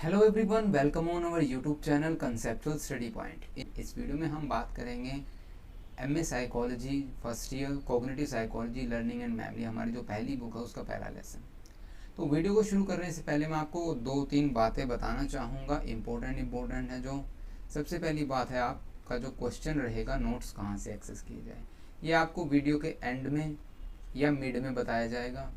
Hello everyone, welcome on our YouTube channel conceptual study point. इस video में हम बात करेंगे MA psychology first year cognitive psychology learning and memory, हमारी जो पहली बुक है उसका पहला लेसन। तो वीडियो को शुरू करने से पहले मैं आपको दो तीन बातें बताना चाहूँगा, इम्पोर्टेंट है। जो सबसे पहली बात है, आपका जो क्वेश्चन रहेगा नोट्स कहाँ से एक्सेस किए जाए, ये आपको वीडियो के एंड में या मिड में बताया जाएगा।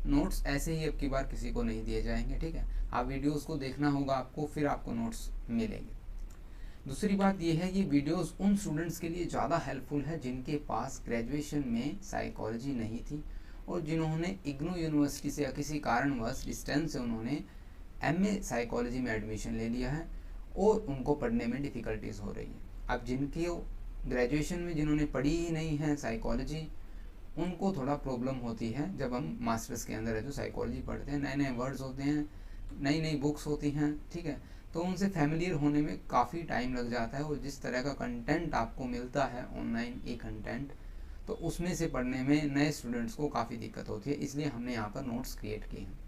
नोट्स ऐसे ही अब की बार किसी को नहीं दिए जाएंगे, ठीक है। आप वीडियोस को देखना होगा आपको, फिर आपको नोट्स मिलेंगे। दूसरी बात यह है, ये वीडियोस उन स्टूडेंट्स के लिए ज़्यादा हेल्पफुल है जिनके पास ग्रेजुएशन में साइकोलॉजी नहीं थी और जिन्होंने इग्नू यूनिवर्सिटी से या किसी कारणवश डिस्टेंस से उन्होंने एमए साइकोलॉजी में एडमिशन ले लिया है और उनको पढ़ने में डिफ़िकल्टीज हो रही है। अब जिनके ग्रेजुएशन में जिन्होंने पढ़ी ही नहीं है साइकोलॉजी, उनको थोड़ा प्रॉब्लम होती है जब हम मास्टर्स के अंदर है जो साइकोलॉजी पढ़ते हैं। नए नए वर्ड्स होते हैं, नई नई बुक्स होती हैं, ठीक है, तो उनसे फैमिलियर होने में काफ़ी टाइम लग जाता है और जिस तरह का कंटेंट आपको मिलता है ऑनलाइन ई कंटेंट, तो उसमें से पढ़ने में नए स्टूडेंट्स को काफ़ी दिक्कत होती है। इसलिए हमने यहाँ पर नोट्स क्रिएट किए हैं।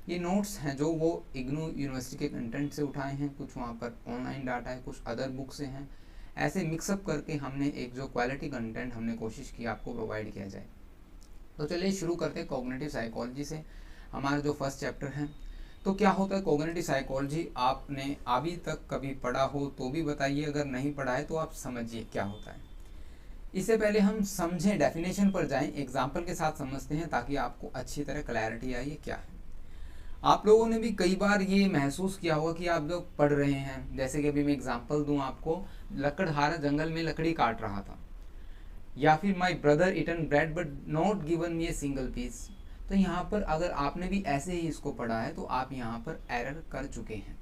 ये नोट्स हैं जो वो इग्नू यूनिवर्सिटी के कंटेंट से उठाए हैं, कुछ वहाँ पर ऑनलाइन डाटा है, कुछ अदर बुक से हैं। ऐसे मिक्सअप करके हमने एक जो क्वालिटी कंटेंट हमने कोशिश की आपको प्रोवाइड किया जाए। तो चलिए शुरू करते हैं कॉग्निटिव साइकोलॉजी से। हमारा जो फर्स्ट चैप्टर है, तो क्या होता है कॉग्निटिव साइकोलॉजी, आपने अभी तक कभी पढ़ा हो तो भी बताइए, अगर नहीं पढ़ा है तो आप समझिए क्या होता है। इससे पहले हम समझें, डेफिनेशन पर जाएं, एग्जाम्पल के साथ समझते हैं ताकि आपको अच्छी तरह क्लैरिटी आए ये क्या है। आप लोगों ने भी कई बार ये महसूस किया होगा कि आप लोग पढ़ रहे हैं, जैसे कि अभी मैं एग्जाम्पल दूं आपको, लकड़हारा जंगल में लकड़ी काट रहा था, या फिर my brother eaten bread but not given me a single piece. तो यहाँ पर अगर आपने भी ऐसे ही इसको पढ़ा है तो आप यहाँ पर एरर कर चुके हैं।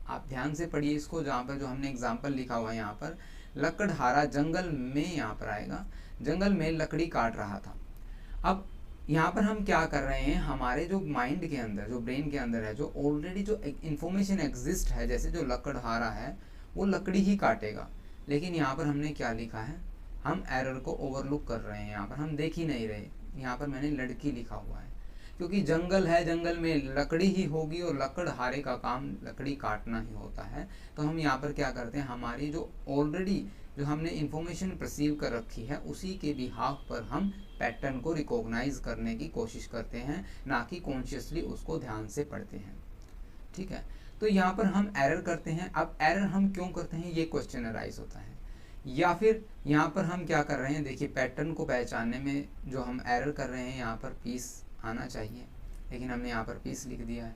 आप ध्यान से पढ़िए इसको, जहाँ पर जो हमने एग्जाम्पल लिखा हुआ है यहाँ पर, लकड़हारा जंगल में, यहाँ पर आएगा जंगल में लकड़ी काट रहा था। अब यहाँ पर हम क्या कर रहे हैं, हमारे जो माइंड के अंदर, जो ब्रेन के अंदर है, जो ऑलरेडी जो इन्फॉर्मेशन एग्जिस्ट है, जैसे जो लकड़हारा है वो लकड़ी ही काटेगा, लेकिन यहाँ पर हमने क्या लिखा है, हम एरर को ओवरलुक कर रहे हैं। यहाँ पर हम देख ही नहीं रहे, यहाँ पर मैंने लड़की लिखा हुआ है, क्योंकि जंगल है, जंगल में लकड़ी ही होगी और लकड़हारे का काम लकड़ी काटना ही होता है। तो हम यहाँ पर क्या करते हैं, हमारी जो ऑलरेडी जो हमने इंफॉर्मेशन परसीव कर रखी है उसी के बिहाफ पर हम पैटर्न को रिकॉग्नाइज करने की कोशिश करते हैं, ना कि कॉन्शियसली उसको ध्यान से पढ़ते हैं, ठीक है। तो यहाँ पर हम एरर करते हैं। अब एरर हम क्यों करते हैं, ये क्वेश्चन अराइज होता है। या फिर यहाँ पर हम क्या कर रहे हैं, देखिए पैटर्न को पहचानने में जो हम एरर कर रहे हैं, यहाँ पर पीस आना चाहिए, लेकिन हमने यहाँ पर पीस लिख दिया है।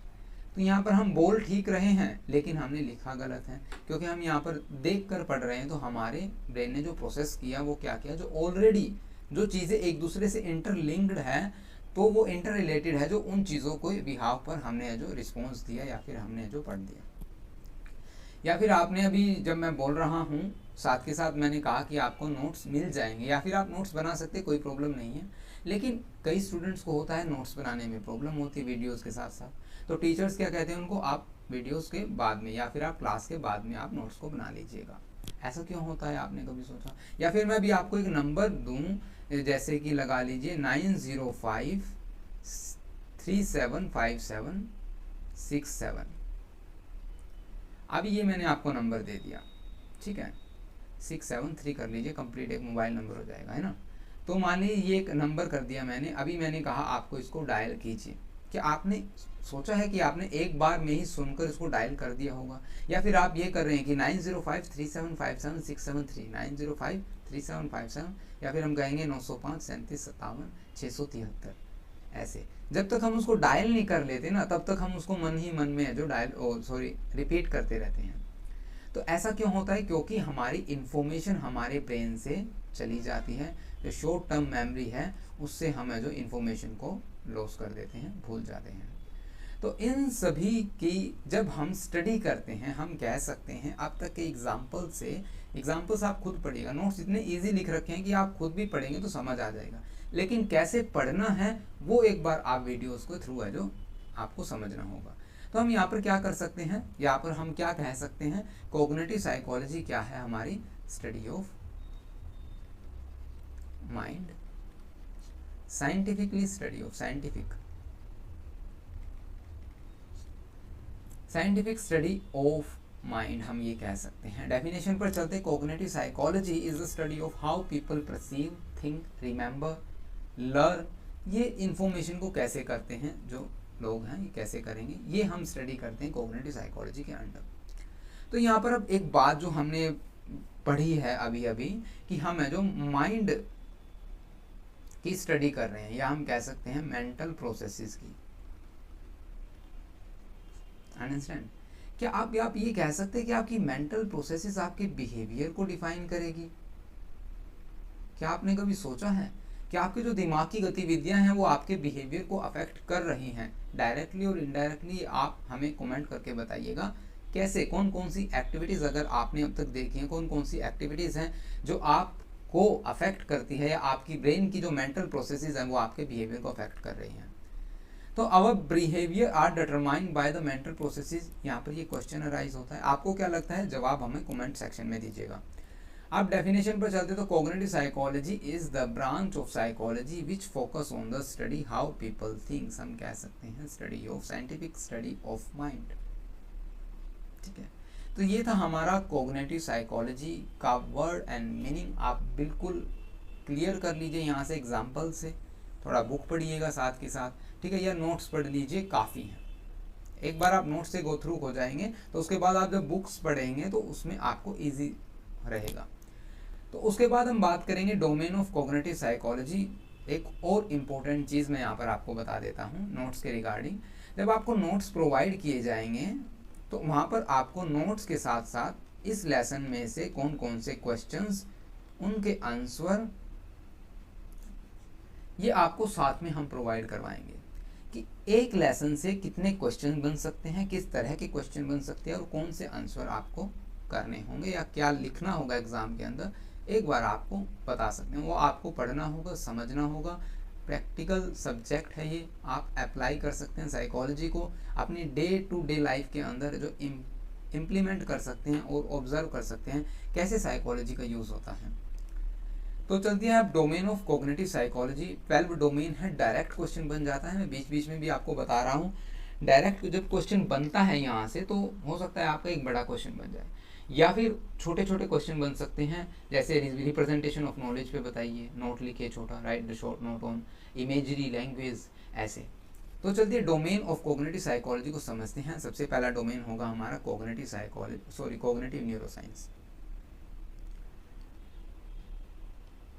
तो यहाँ पर हम बोल ठीक रहे हैं लेकिन हमने लिखा गलत है, क्योंकि हम यहाँ पर देख कर पढ़ रहे हैं। तो हमारे ब्रेन ने जो प्रोसेस किया वो क्या किया, जो ऑलरेडी जो चीज़ें एक दूसरे से इंटरलिंक्ड है, तो वो इंटर रिलेटेड है, जो उन चीज़ों को बिहाव पर हमने जो रिस्पॉन्स दिया या फिर हमने जो पढ़ दिया। या फिर आपने अभी जब मैं बोल रहा हूँ साथ के साथ मैंने कहा कि आपको नोट्स मिल जाएंगे, या फिर आप नोट्स बना सकते, कोई प्रॉब्लम नहीं है। लेकिन कई स्टूडेंट्स को होता है नोट्स बनाने में प्रॉब्लम होती है वीडियोस के साथ साथ, तो टीचर्स क्या कहते हैं उनको, आप वीडियोस के बाद में या फिर आप क्लास के बाद में आप नोट्स को बना लीजिएगा। ऐसा क्यों होता है, आपने कभी सोचा? या फिर मैं अभी आपको एक नंबर दूँ, जैसे कि लगा लीजिए 90537576 अभी ये मैंने आपको नंबर दे दिया, ठीक है, 673 कर लीजिए, कंप्लीट एक मोबाइल नंबर हो जाएगा, है ना। तो मान लीजिए ये एक नंबर कर दिया मैंने, अभी मैंने कहा आपको इसको डायल कीजिए। क्या आपने सोचा है कि आपने एक बार में ही सुनकर इसको डायल कर दिया होगा? या फिर आप ये कर रहे हैं कि 9053757673 9053757673, या फिर हम कहेंगे 905 3757 673। ऐसे जब तक हम उसको डायल नहीं कर लेते ना, तब तक हम उसको मन ही मन में जो रिपीट करते रहते हैं। तो ऐसा क्यों होता है, क्योंकि हमारी इंफॉर्मेशन हमारे ब्रेन से चली जाती है, जो शॉर्ट टर्म मेमोरी है उससे हम जो इंफॉर्मेशन को लॉस कर देते हैं, भूल जाते हैं। तो इन सभी की जब हम स्टडी करते हैं, हम कह सकते हैं अब तक के एग्जाम्पल्स आप खुद पढ़िएगा, नोट्स इतने इजी लिख रखे हैं कि आप खुद भी पढ़ेंगे तो समझ आ जाएगा, लेकिन कैसे पढ़ना है वो एक बार आप वीडियोस को थ्रू है जो आपको समझना होगा। तो हम यहाँ पर क्या कर सकते हैं, यहाँ पर हम क्या कह सकते हैं, कॉग्निटिव साइकोलॉजी क्या है, हमारी study of mind, scientifically study of scientific study of mind हम ये कह सकते हैं। डेफिनेशन पर चलते, cognitive psychology is the study of how people perceive, think, remember, learn. ये इंफॉर्मेशन को कैसे करते हैं, जो लोग हैं ये कैसे करेंगे, ये हम स्टडी करते हैं कॉग्निटिव साइकोलॉजी के अंडर। तो यहाँ पर अब एक बात जो हमने पढ़ी है अभी अभी कि हम है जो माइंड की स्टडी कर रहे हैं, या हम कह सकते हैं मेंटल प्रोसेसेस की। अंडरस्टैंड? क्या आप ये कह सकते हैं कि आपकी मेंटल प्रोसेसेस आपके बिहेवियर को डिफाइन करेगी? क्या आपने कभी सोचा है कि आपकी जो दिमाग की गतिविधियां हैं वो आपके बिहेवियर को अफेक्ट कर रही हैं डायरेक्टली और इनडायरेक्टली? आप हमें कमेंट करके बताइएगा कैसे, कौन कौन सी एक्टिविटीज़ अगर आपने अब तक देखी हैं, कौन कौन सी एक्टिविटीज़ हैं जो आपको अफेक्ट करती है, या आपकी ब्रेन की जो मेंटल प्रोसेसेस हैं वो आपके बिहेवियर को अफेक्ट कर रही हैं। तो our behaviour are determined by the mental processes. यहाँ पर ये क्वेश्चन अराइज होता है, आपको क्या लगता है? जवाब हमें कमेंट सेक्शन में दीजिएगा। अब डेफिनेशन पर चलते तो cognitive psychology is the branch of psychology which focus on the study how people thinks. हम कह सकते हैं study of, scientific study of mind. ठीक है, तो ये था हमारा कॉग्निटिव साइकोलॉजी का वर्ड एंड मीनिंग। आप बिल्कुल क्लियर कर लीजिए यहाँ से एग्जाम्पल से, थोड़ा बुक पढ़िएगा साथ के साथ, ठीक है, या नोट्स पढ़ लीजिए, काफ़ी है। एक बार आप नोट्स से गो थ्रू हो जाएंगे तो उसके बाद आप जब बुक्स पढ़ेंगे तो उसमें आपको ईजी रहेगा। तो उसके बाद हम बात करेंगे डोमेन ऑफ कॉग्निटिव साइकोलॉजी। एक और इम्पोर्टेंट चीज़ मैं यहाँ पर आपको बता देता हूँ नोट्स के रिगार्डिंग। जब आपको नोट्स प्रोवाइड किए जाएंगे तो वहाँ पर आपको नोट्स के साथ साथ इस लेसन में से कौन कौन से क्वेश्चंस, उनके आंसर, ये आपको साथ में हम प्रोवाइड करवाएंगे कि एक लेसन से कितने क्वेश्चन बन सकते हैं, किस तरह के क्वेश्चन बन सकते हैं, और कौन से आंसर आपको करने होंगे या क्या लिखना होगा एग्ज़ाम के अंदर, एक बार आपको बता सकते हैं। वो आपको पढ़ना होगा, समझना होगा। प्रैक्टिकल सब्जेक्ट है ये, आप अप्लाई कर सकते हैं साइकोलॉजी को अपनी डे टू डे लाइफ के अंदर, जो इम्प्लीमेंट कर सकते हैं और ऑब्जर्व कर सकते हैं कैसे साइकोलॉजी का यूज़ होता है। तो चलते हैं अब domain of cognitive psychology. 12 domain है, डायरेक्ट क्वेश्चन बन जाता है, मैं बीच बीच में भी आपको बता रहा हूँ। डायरेक्ट जब क्वेश्चन बनता है यहाँ से तो हो सकता है आपका एक बड़ा क्वेश्चन बन जाए, या फिर छोटे छोटे क्वेश्चन बन सकते हैं, जैसे रिप्रेजेंटेशन ऑफ नॉलेज पे बताइए, नोट लिखिए छोटा, right the short note on imagery language, ऐसे। तो चलते डोमेन ऑफ कॉग्निटिव साइकोलॉजी को समझते हैं। सबसे पहला डोमेन होगा हमारा कॉग्निटिव न्यूरोसाइंस।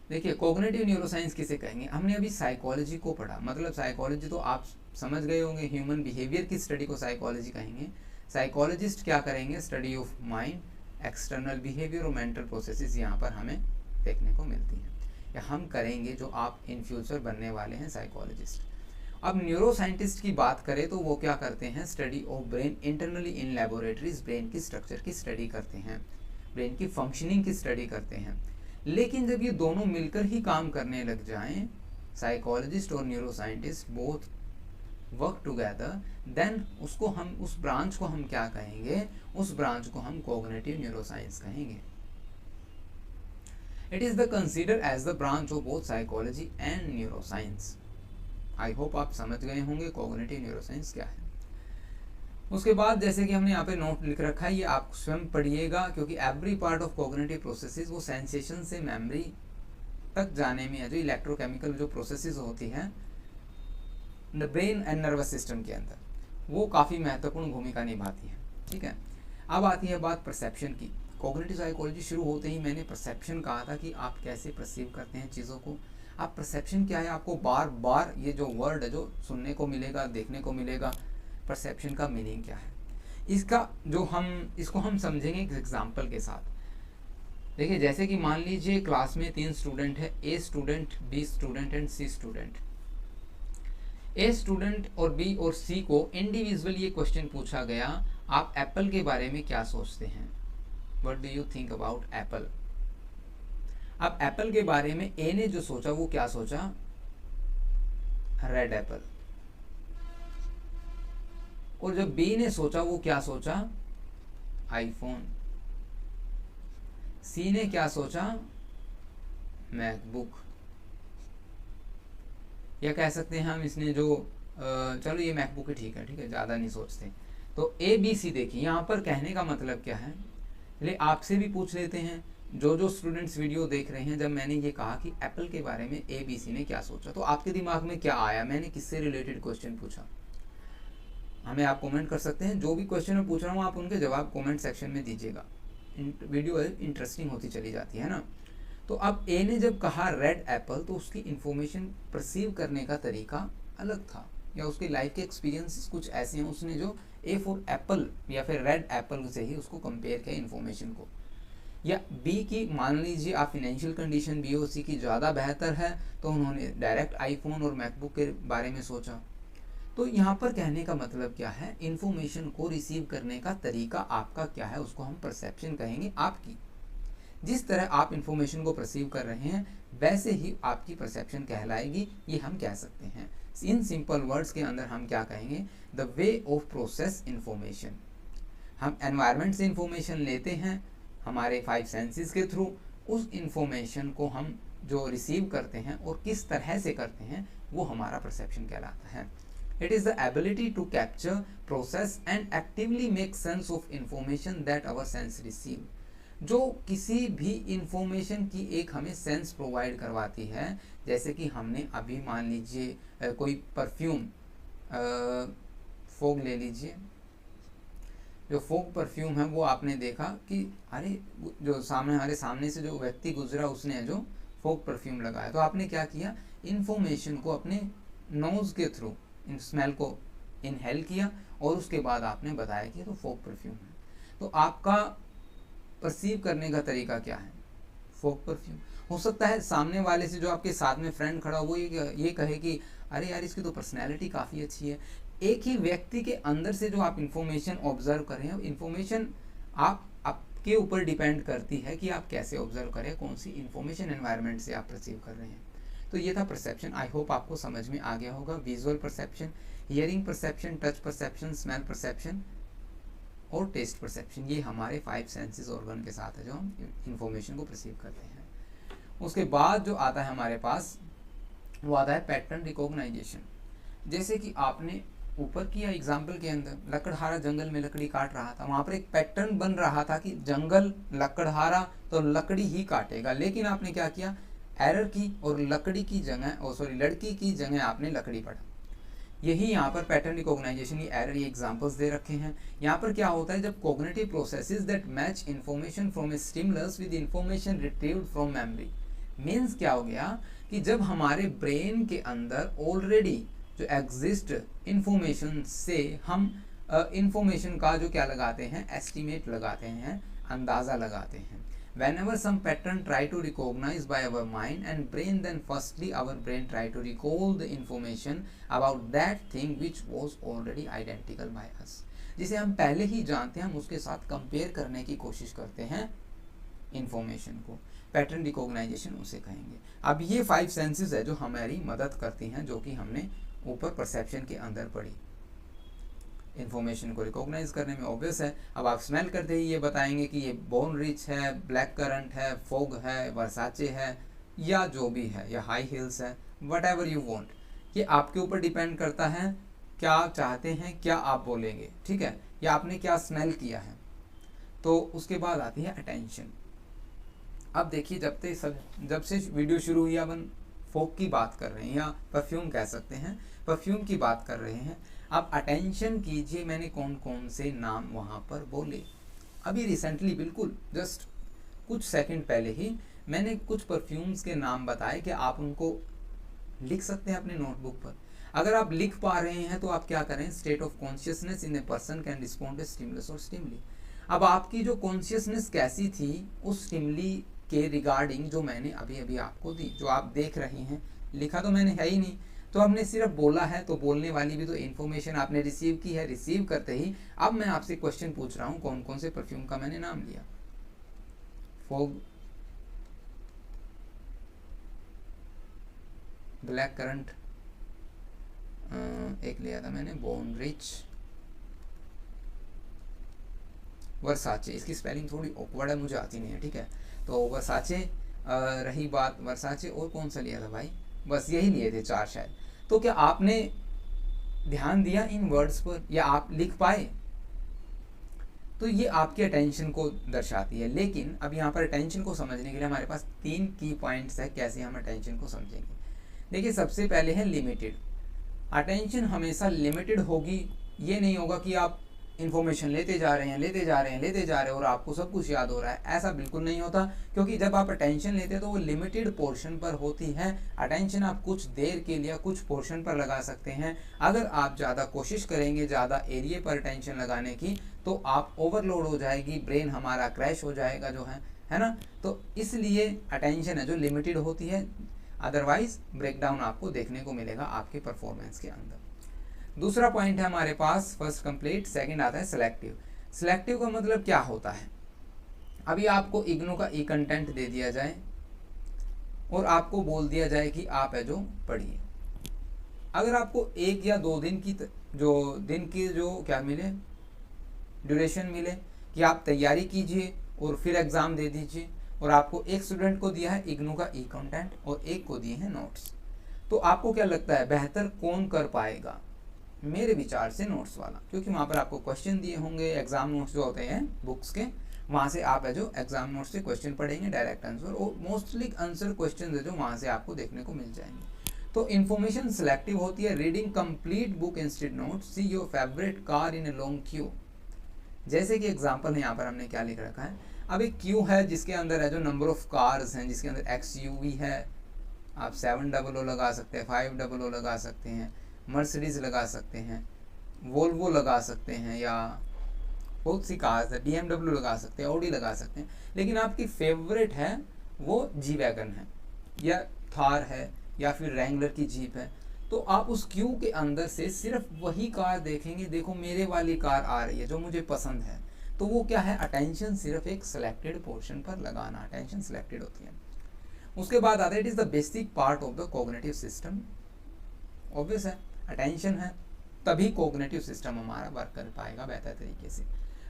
देखिए कॉग्निटिव न्यूरोसाइंस किसे कहेंगे? हमने अभी साइकोलॉजी को पढ़ा, मतलब साइकोलॉजी तो आप समझ गए होंगे, ह्यूमन बिहेवियर की स्टडी को साइकोलॉजी कहेंगे। साइकोलॉजिस्ट क्या करेंगे? Study of mind, external behaviour और मेंटल प्रोसेसेस यहाँ पर हमें देखने को मिलती हैं, या हम करेंगे जो आप इन फ्यूचर बनने वाले हैं साइकोलॉजिस्ट। अब न्यूरो साइंटिस्ट की बात करें तो वो क्या करते हैं? Study of brain internally in laboratories, brain की स्ट्रक्चर की स्टडी करते हैं, ब्रेन की फंक्शनिंग की स्टडी करते हैं। लेकिन जब ये दोनों मिलकर ही काम करने लग जाएं, साइकोलॉजिस्ट और neuroscientist both work together, then उसको हम, उस ब्रांच को हम क्या कहेंगे? उस ब्रांच को हम कॉग्निटिव न्यूरोसाइंस कहेंगे। It is the consider as the branch of both psychology and neuroscience. I hope आप समझ गए होंगे कॉग्निटिव न्यूरोसाइंस क्या है। उसके बाद जैसे कि हमने यहाँ पे नोट लिख रखा है, ये आप स्वयं पढ़िएगा, क्योंकि every part of cognitive processes वो सेंसेशन से मेमोरी तक जाने में है, जो इलेक्ट्रोकेमिकल जो प्रोसेसेस होती हैं ब्रेन एंड नर्वस सिस्टम के अंदर, वो काफ़ी महत्वपूर्ण भूमिका निभाती है। ठीक है, अब आती है बात परसेप्शन की। कॉग्निटिव साइकोलॉजी शुरू होते ही मैंने परसेप्शन कहा था कि आप कैसे परसीव करते हैं चीज़ों को। आप परसेप्शन क्या है, आपको बार बार ये जो वर्ड है जो सुनने को मिलेगा, देखने को मिलेगा, परसेप्शन का मीनिंग क्या है, इसको हम समझेंगे एक एग्जाम्पल के साथ। देखिए जैसे कि मान लीजिए क्लास में 3 स्टूडेंट है, A student, B student and C student. A student और बी और सी को इंडिविजुअल ये क्वेश्चन पूछा गया, आप एप्पल के बारे में क्या सोचते हैं? What do you think about Apple? अब एप्पल के बारे में ए ने जो सोचा वो क्या सोचा? Red Apple. और जब बी ने सोचा वो क्या सोचा? आईफोन। सी ने क्या सोचा? मैकबुक। या कह सकते हैं हम इसने जो चलो ये मैकबुक ही ठीक है, ज़्यादा नहीं सोचते। तो ABC देखिए, यहाँ पर कहने का मतलब क्या है, चलिए आपसे भी पूछ लेते हैं, जो स्टूडेंट्स वीडियो देख रहे हैं, जब मैंने ये कहा कि एप्पल के बारे में ABC ने क्या सोचा, तो आपके दिमाग में क्या आया, मैंने किससे रिलेटेड क्वेश्चन पूछा, हमें आप कमेंट कर सकते हैं। जो भी क्वेश्चन मैं पूछ रहा हूँ आप उनके जवाब कमेंट सेक्शन में दीजिएगा, वीडियो इंटरेस्टिंग होती चली जाती है ना। तो अब ए ने जब कहा रेड एप्पल, तो उसकी इंफॉर्मेशन परसीव करने का तरीका अलग था, या उसके लाइफ के एक्सपीरियंसेस कुछ ऐसे हैं, उसने जो ए फॉर एप्पल या फिर रेड एप्पल से ही उसको कंपेयर किया इन्फॉर्मेशन को। या बी की मान लीजिए आप फिनेंशियल कंडीशन बी और सी की ज़्यादा बेहतर है, तो उन्होंने डायरेक्ट आईफोन और मैकबुक के बारे में सोचा। तो यहाँ पर कहने का मतलब क्या है, इन्फॉर्मेशन को रिसीव करने का तरीका आपका क्या है, उसको हम परसेप्शन कहेंगे। आपकी जिस तरह आप इन्फॉर्मेशन को परसीव कर रहे हैं वैसे ही आपकी परसेप्शन कहलाएगी, ये हम कह सकते हैं। इन सिंपल वर्ड्स के अंदर हम क्या कहेंगे, the way of process information. हम एनवायरनमेंट से इन्फॉर्मेशन लेते हैं हमारे 5 सेंसेस के थ्रू, उस इन्फॉर्मेशन को हम जो रिसीव करते हैं और किस तरह से करते हैं, वो हमारा परसेप्शन कहलाता है। It is the ability to capture, process and actively make sense of information that our sense receive। जो किसी भी इंफॉर्मेशन की एक हमें सेंस प्रोवाइड करवाती है, जैसे कि हमने अभी मान लीजिए कोई परफ्यूम, फोग ले लीजिए, जो फोग परफ्यूम है वो आपने देखा कि अरे जो हमारे सामने से जो व्यक्ति गुजरा उसने जो फोग परफ्यूम लगाया, तो आपने क्या किया, इंफॉर्मेशन को अपने नोज के थ्रू स्मेल को इनहेल किया और उसके बाद आपने बताया कि तो फोग परफ्यूम है। तो आपका परसीव करने का तरीका क्या है, फोग परफ्यूम। हो सकता है सामने वाले से जो आपके साथ में फ्रेंड खड़ा वो ये कहे कि अरे यार इसकी तो पर्सनैलिटी काफ़ी अच्छी है। एक ही व्यक्ति के अंदर से जो आप इंफॉर्मेशन ऑब्जर्व कर रहे हैं, इंफॉर्मेशन आपके ऊपर डिपेंड करती है कि आप कैसे ऑब्जर्व करें, कौन सी इंफॉर्मेशन एनवायरनमेंट से आप परसीव कर रहे हैं। तो ये था परसेप्शन। आई होप आपको समझ में आ गया होगा। Visual perception, hearing perception, touch perception, smell perception और टेस्ट परसेप्शन, ये हमारे 5 सेंसेस ऑर्गन के साथ है जो हम इंफॉर्मेशन को परसीव करते हैं। उसके बाद जो आता है हमारे पास वो आता है पैटर्न रिकॉग्नाइजेशन। जैसे कि आपने ऊपर किया एग्जाम्पल के अंदर, लकड़हारा जंगल में लकड़ी काट रहा था, वहाँ पर एक पैटर्न बन रहा था कि जंगल लकड़हारा तो लकड़ी ही काटेगा, लेकिन आपने क्या किया, एरर की और लकड़ी की जगह लड़की की जगह आपने लकड़ी पढ़ा। यही यहाँ पर पैटर्न रिकॉग्नाइजेशन, ये एरर, ये एग्जांपल्स दे रखे हैं। यहाँ पर क्या होता है, जब cognitive processes that match information from A stimulus with information retrieved from memory. Means क्या हो गया कि जब हमारे ब्रेन के अंदर ऑलरेडी जो एग्जिस्ट इंफॉर्मेशन से हम इंफॉर्मेशन का जो क्या लगाते हैं, एस्टिमेट लगाते हैं, अंदाज़ा लगाते हैं। Whenever some pattern try to recognize by our mind and brain, then firstly our brain try to recall the information about that thing which was already identical by us। जिसे हम पहले ही जानते हैं, हम उसके साथ कंपेयर करने की कोशिश करते हैं इंफॉर्मेशन को। पैटर्न रिकॉग्नाइजेशन उसे कहेंगे। अब ये 5 सेंसेस है जो हमारी मदद करती हैं, जो कि हमने ऊपर परसेप्शन के अंदर पढ़ी। इन्फॉर्मेशन को रिकॉग्नाइज करने में ऑब्वियस है। अब आप स्मेल करते ही ये बताएंगे कि ये बोन रिच है, ब्लैक करंट है, फोग है, वर्साचे है, या जो भी है, या हाई हिल्स है, वट एवर यू वॉन्ट। ये आपके ऊपर डिपेंड करता है क्या चाहते हैं, क्या आप बोलेंगे, ठीक है, या आपने क्या स्मेल किया है। तो उसके बाद आती है अटेंशन। अब देखिए जब से वीडियो शुरू हुई अपन फोग की बात कर रहे हैं, या परफ्यूम कह सकते हैं, परफ्यूम की बात कर रहे हैं। आप अटेंशन कीजिए, मैंने कौन कौन से नाम वहाँ पर बोले। अभी रिसेंटली, बिल्कुल जस्ट कुछ सेकंड पहले ही मैंने कुछ परफ्यूम्स के नाम बताए कि आप उनको लिख सकते हैं अपने नोटबुक पर। अगर आप लिख पा रहे हैं तो आप क्या करें, state of consciousness in a person can respond to stimulus और स्टिमुली। अब आपकी जो कॉन्शियसनेस कैसी थी उस स्टिमुली के रिगार्डिंग जो मैंने अभी अभी आपको दी, जो आप देख रहे हैं, लिखा तो मैंने है ही नहीं, तो हमने सिर्फ बोला है, तो बोलने वाली भी तो इन्फॉर्मेशन आपने रिसीव की है। रिसीव करते ही अब मैं आपसे क्वेश्चन पूछ रहा हूँ, कौन कौन से परफ्यूम का मैंने नाम लिया, फोग, ब्लैक करंट, एक लिया था मैंने बोन रिच, वर्साचे। इसकी स्पेलिंग थोड़ी ऑकवर्ड है, मुझे आती नहीं है, ठीक है। तो वर्साचे रही बात, वर्साचे, और कौन सा लिया था भाई, बस यही लिए थे 4 शायद। तो क्या आपने ध्यान दिया इन वर्ड्स पर, या आप लिख पाए? तो ये आपकी अटेंशन को दर्शाती है। लेकिन अब यहाँ पर अटेंशन को समझने के लिए हमारे पास 3 की पॉइंट्स है कैसे हम अटेंशन को समझेंगे। देखिए, सबसे पहले है लिमिटेड। अटेंशन हमेशा लिमिटेड होगी। ये नहीं होगा कि आप इन्फॉर्मेशन लेते जा रहे हैं और आपको सब कुछ याद हो रहा है, ऐसा बिल्कुल नहीं होता। क्योंकि जब आप अटेंशन लेते हैं तो वो लिमिटेड पोर्शन पर होती है। अटेंशन आप कुछ देर के लिए कुछ पोर्शन पर लगा सकते हैं। अगर आप ज़्यादा कोशिश करेंगे ज़्यादा एरिया पर अटेंशन लगाने की तो आप ओवरलोड हो जाएगी, ब्रेन हमारा क्रैश हो जाएगा जो है ना। तो इसलिए अटेंशन है जो लिमिटेड होती है, अदरवाइज ब्रेकडाउन आपको देखने को मिलेगा आपके परफॉर्मेंस के अंदर। दूसरा पॉइंट है हमारे पास फर्स्ट कंप्लीट, सेकंड आता है सिलेक्टिव। सिलेक्टिव का मतलब क्या होता है? अभी आपको इग्नू का ई कंटेंट दे दिया जाए और आपको बोल दिया जाए कि आप है जो पढ़िए। अगर आपको 1 या 2 दिन की जो क्या मिले, ड्यूरेशन मिले कि आप तैयारी कीजिए और फिर एग्ज़ाम दे दीजिए, और आपको एक स्टूडेंट को दिया है इग्नू का ई कंटेंट और एक को दिए हैं नोट्स, तो आपको क्या लगता है बेहतर कौन कर पाएगा? मेरे विचार से नोट्स वाला, क्योंकि वहाँ पर आपको क्वेश्चन दिए होंगे। एग्जाम नोट्स जो होते हैं बुक्स के, वहाँ से आप है जो एग्जाम नोट्स से क्वेश्चन पढ़ेंगे, डायरेक्ट आंसर और मोस्टली आंसर क्वेश्चन है जो वहाँ से आपको देखने को मिल जाएंगे। तो इन्फॉर्मेशन सिलेक्टिव होती है। Reading complete book instead note, see your favourite car in a long Q. जैसे कि एग्जाम्पल है, यहाँ पर हमने क्या लिख रखा है, अब एक क्यू है जिसके अंदर है जो नंबर ऑफ कार्स हैं, जिसके अंदर XUV है, आप 700 लगा सकते हैं, 500 लगा सकते हैं, मर्सिडीज लगा सकते हैं, वोल्वो लगा सकते हैं, या बहुत सी कार्स है, BMW लगा सकते हैं, ऑडी लगा सकते हैं। लेकिन आपकी फेवरेट है वो जी वैगन है या थार है या फिर रैंगलर की जीप है, तो आप उस क्यू के अंदर से सिर्फ वही कार देखेंगे। देखो मेरे वाली कार आ रही है जो मुझे पसंद है, तो वो क्या है, अटेंशन सिर्फ एक सिलेक्टेड पोर्शन पर लगाना, अटेंशन सिलेक्टेड होती है। उसके बाद आता है it is the basic part of the cognitive system. Obvious है, अटेंशन है तभी कोग्निटिव सिस्टम हमारा वर्क कर पाएगा बेहतर तरीके से।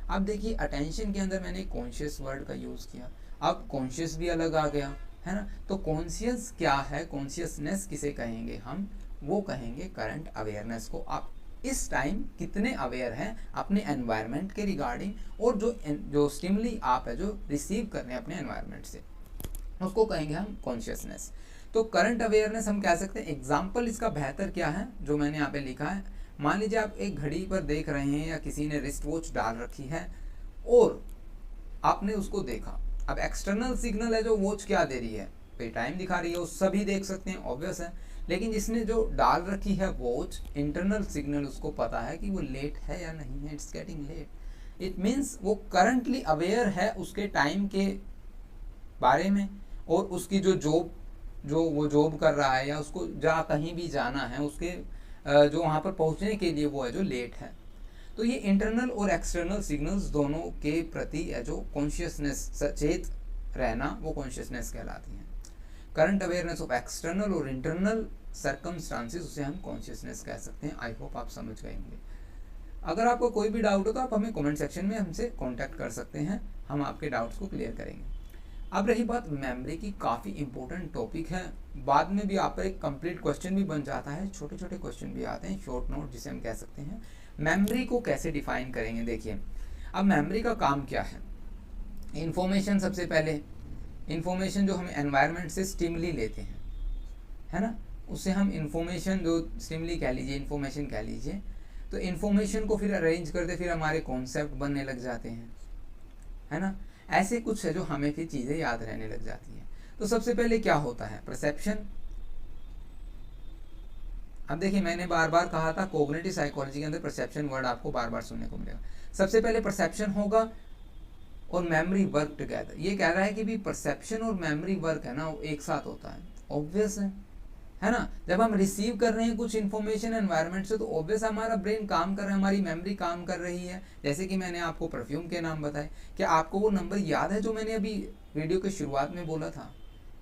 अब देखिए, अटेंशन के अंदर मैंने कॉन्शियस वर्ड का यूज़ किया, अब कॉन्शियस भी अलग आ गया है ना। तो कॉन्शियस क्या है, कॉन्शियसनेस किसे कहेंगे हम, वो कहेंगे करंट अवेयरनेस को। आप इस टाइम कितने अवेयर हैं अपने एनवायरनमेंट के रिगार्डिंग, और जो स्टिमुली आप है जो रिसीव कर रहे हैं अपने एनवायरनमेंट से, उसको कहेंगे हम कॉन्शियसनेस। तो करंट अवेयरनेस हम कह सकते हैं। एग्जाम्पल इसका बेहतर क्या है जो मैंने यहाँ पे लिखा है, मान लीजिए आप एक घड़ी पर देख रहे हैं या किसी ने रिस्ट वॉच डाल रखी है और आपने उसको देखा। अब एक्सटर्नल सिग्नल है जो वॉच क्या दे रही है, पे टाइम दिखा रही है, वो सभी देख सकते हैं, ऑब्वियस है। लेकिन जिसने जो डाल रखी है वॉच, इंटरनल सिग्नल उसको पता है कि वो लेट है या नहीं है, it's getting late. It means वो करंटली अवेयर है उसके टाइम के बारे में, और उसकी जो वो जॉब कर रहा है या उसको कहीं भी जाना है, उसके जो वहाँ पर पहुँचने के लिए वो है जो लेट है। तो ये इंटरनल और एक्सटर्नल सिग्नल्स दोनों के प्रति है जो कॉन्शियसनेस, सचेत रहना, वो कॉन्शियसनेस कहलाती है। करंट अवेयरनेस ऑफ एक्सटर्नल और इंटरनल सर्कमस्टांसेस, उसे हम कॉन्शियसनेस कह सकते हैं। आई होप आप समझ गए होंगे। अगर आपको कोई भी डाउट हो तो आप हमें कमेंट सेक्शन में हमसे कांटेक्ट कर सकते हैं, हम आपके डाउट्स को क्लियर करेंगे। अब रही बात मेमोरी की, काफ़ी इंपॉर्टेंट टॉपिक है, बाद में भी आप पर एक कंप्लीट क्वेश्चन भी बन जाता है, छोटे छोटे क्वेश्चन भी आते हैं, शॉर्ट नोट जिसे हम कह सकते हैं। मेमोरी को कैसे डिफाइन करेंगे, देखिए अब मेमोरी का काम क्या है। इंफॉर्मेशन, सबसे पहले इंफॉर्मेशन जो हम एनवायरनमेंट से स्टिमुली लेते हैं, है ना, उससे हम इंफॉर्मेशन जो स्टिमुली कह लीजिए, इंफॉर्मेशन कह लीजिए, तो इंफॉर्मेशन को फिर अरेंज करते फिर हमारे कॉन्सेप्ट बनने लग जाते हैं, है ना। ऐसे कुछ है जो हमें फिर चीज़ें याद रहने लग जाती हैं। तो सबसे पहले क्या होता है, परसेप्शन। अब देखिए, मैंने बार बार कहा था कोग्निटिव साइकोलॉजी के अंदर परसेप्शन वर्ड आपको बार बार सुनने को मिलेगा। सबसे पहले परसेप्शन होगा और मेमोरी वर्क टुगेदर। ये कह रहा है कि भी परसेप्शन और मेमोरी वर्क है ना, वो एक साथ होता है। ऑब्वियस है ना। जब हम रिसीव कर रहे हैं कुछ इन्फॉर्मेशन एनवायरनमेंट से, तो ऑब्वियस हमारा ब्रेन काम कर रहा है, हमारी मेमोरी काम कर रही है। जैसे कि मैंने आपको परफ्यूम के नाम बताए, क्या आपको वो नंबर याद है जो मैंने अभी वीडियो के शुरुआत में बोला था?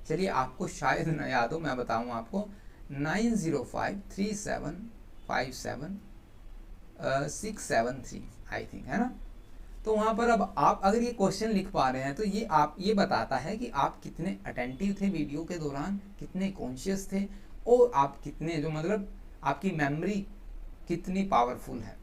चलिए, आपको शायद न याद हो, मैं बताऊँ आपको, 9053757673 आई थिंक, है ना। तो वहाँ पर अब आप अगर ये क्वेश्चन लिख पा रहे हैं तो ये बताता है कि आप कितने अटेंटिव थे वीडियो के दौरान, कितने कॉन्शियस थे, और आप कितने जो मतलब आपकी मेमोरी कितनी पावरफुल है।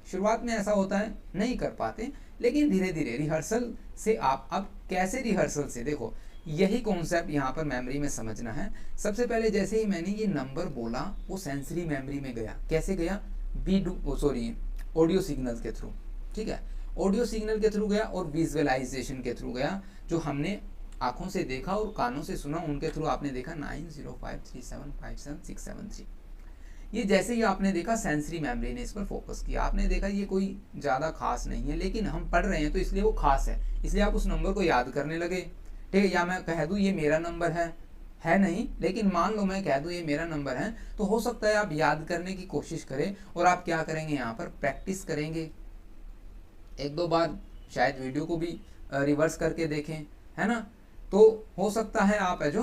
शुरुआत में ऐसा होता है, नहीं कर पाते, लेकिन धीरे धीरे रिहर्सल से आप, अब कैसे रिहर्सल से, देखो यही कॉन्सेप्ट यहाँ पर मेमोरी में समझना है। सबसे पहले जैसे ही मैंने ये नंबर बोला वो सेंसरी मेमोरी में गया। कैसे गया? ऑडियो सिग्नल के थ्रू, ठीक है, ऑडियो सिग्नल के थ्रू गया और विजुअलाइजेशन के थ्रू गया। जो हमने आंखों से देखा और कानों से सुना उनके थ्रू आपने देखा 9053757673। ये जैसे ही आपने देखा सेंसरी मेमोरी ने इस पर फोकस किया। आपने देखा ये कोई ज़्यादा खास नहीं है, लेकिन हम पढ़ रहे हैं तो इसलिए वो खास है, इसलिए आप उस नंबर को याद करने लगे, ठीक है। या मैं कह दूँ ये मेरा नंबर है नहीं, लेकिन मान लो मैं कह दूँ ये मेरा नंबर है, तो हो सकता है आप याद करने की कोशिश करें और आप क्या करेंगे, यहाँ पर प्रैक्टिस करेंगे। एक दो बार शायद वीडियो को भी रिवर्स करके देखें, है ना। तो हो सकता है आप है जो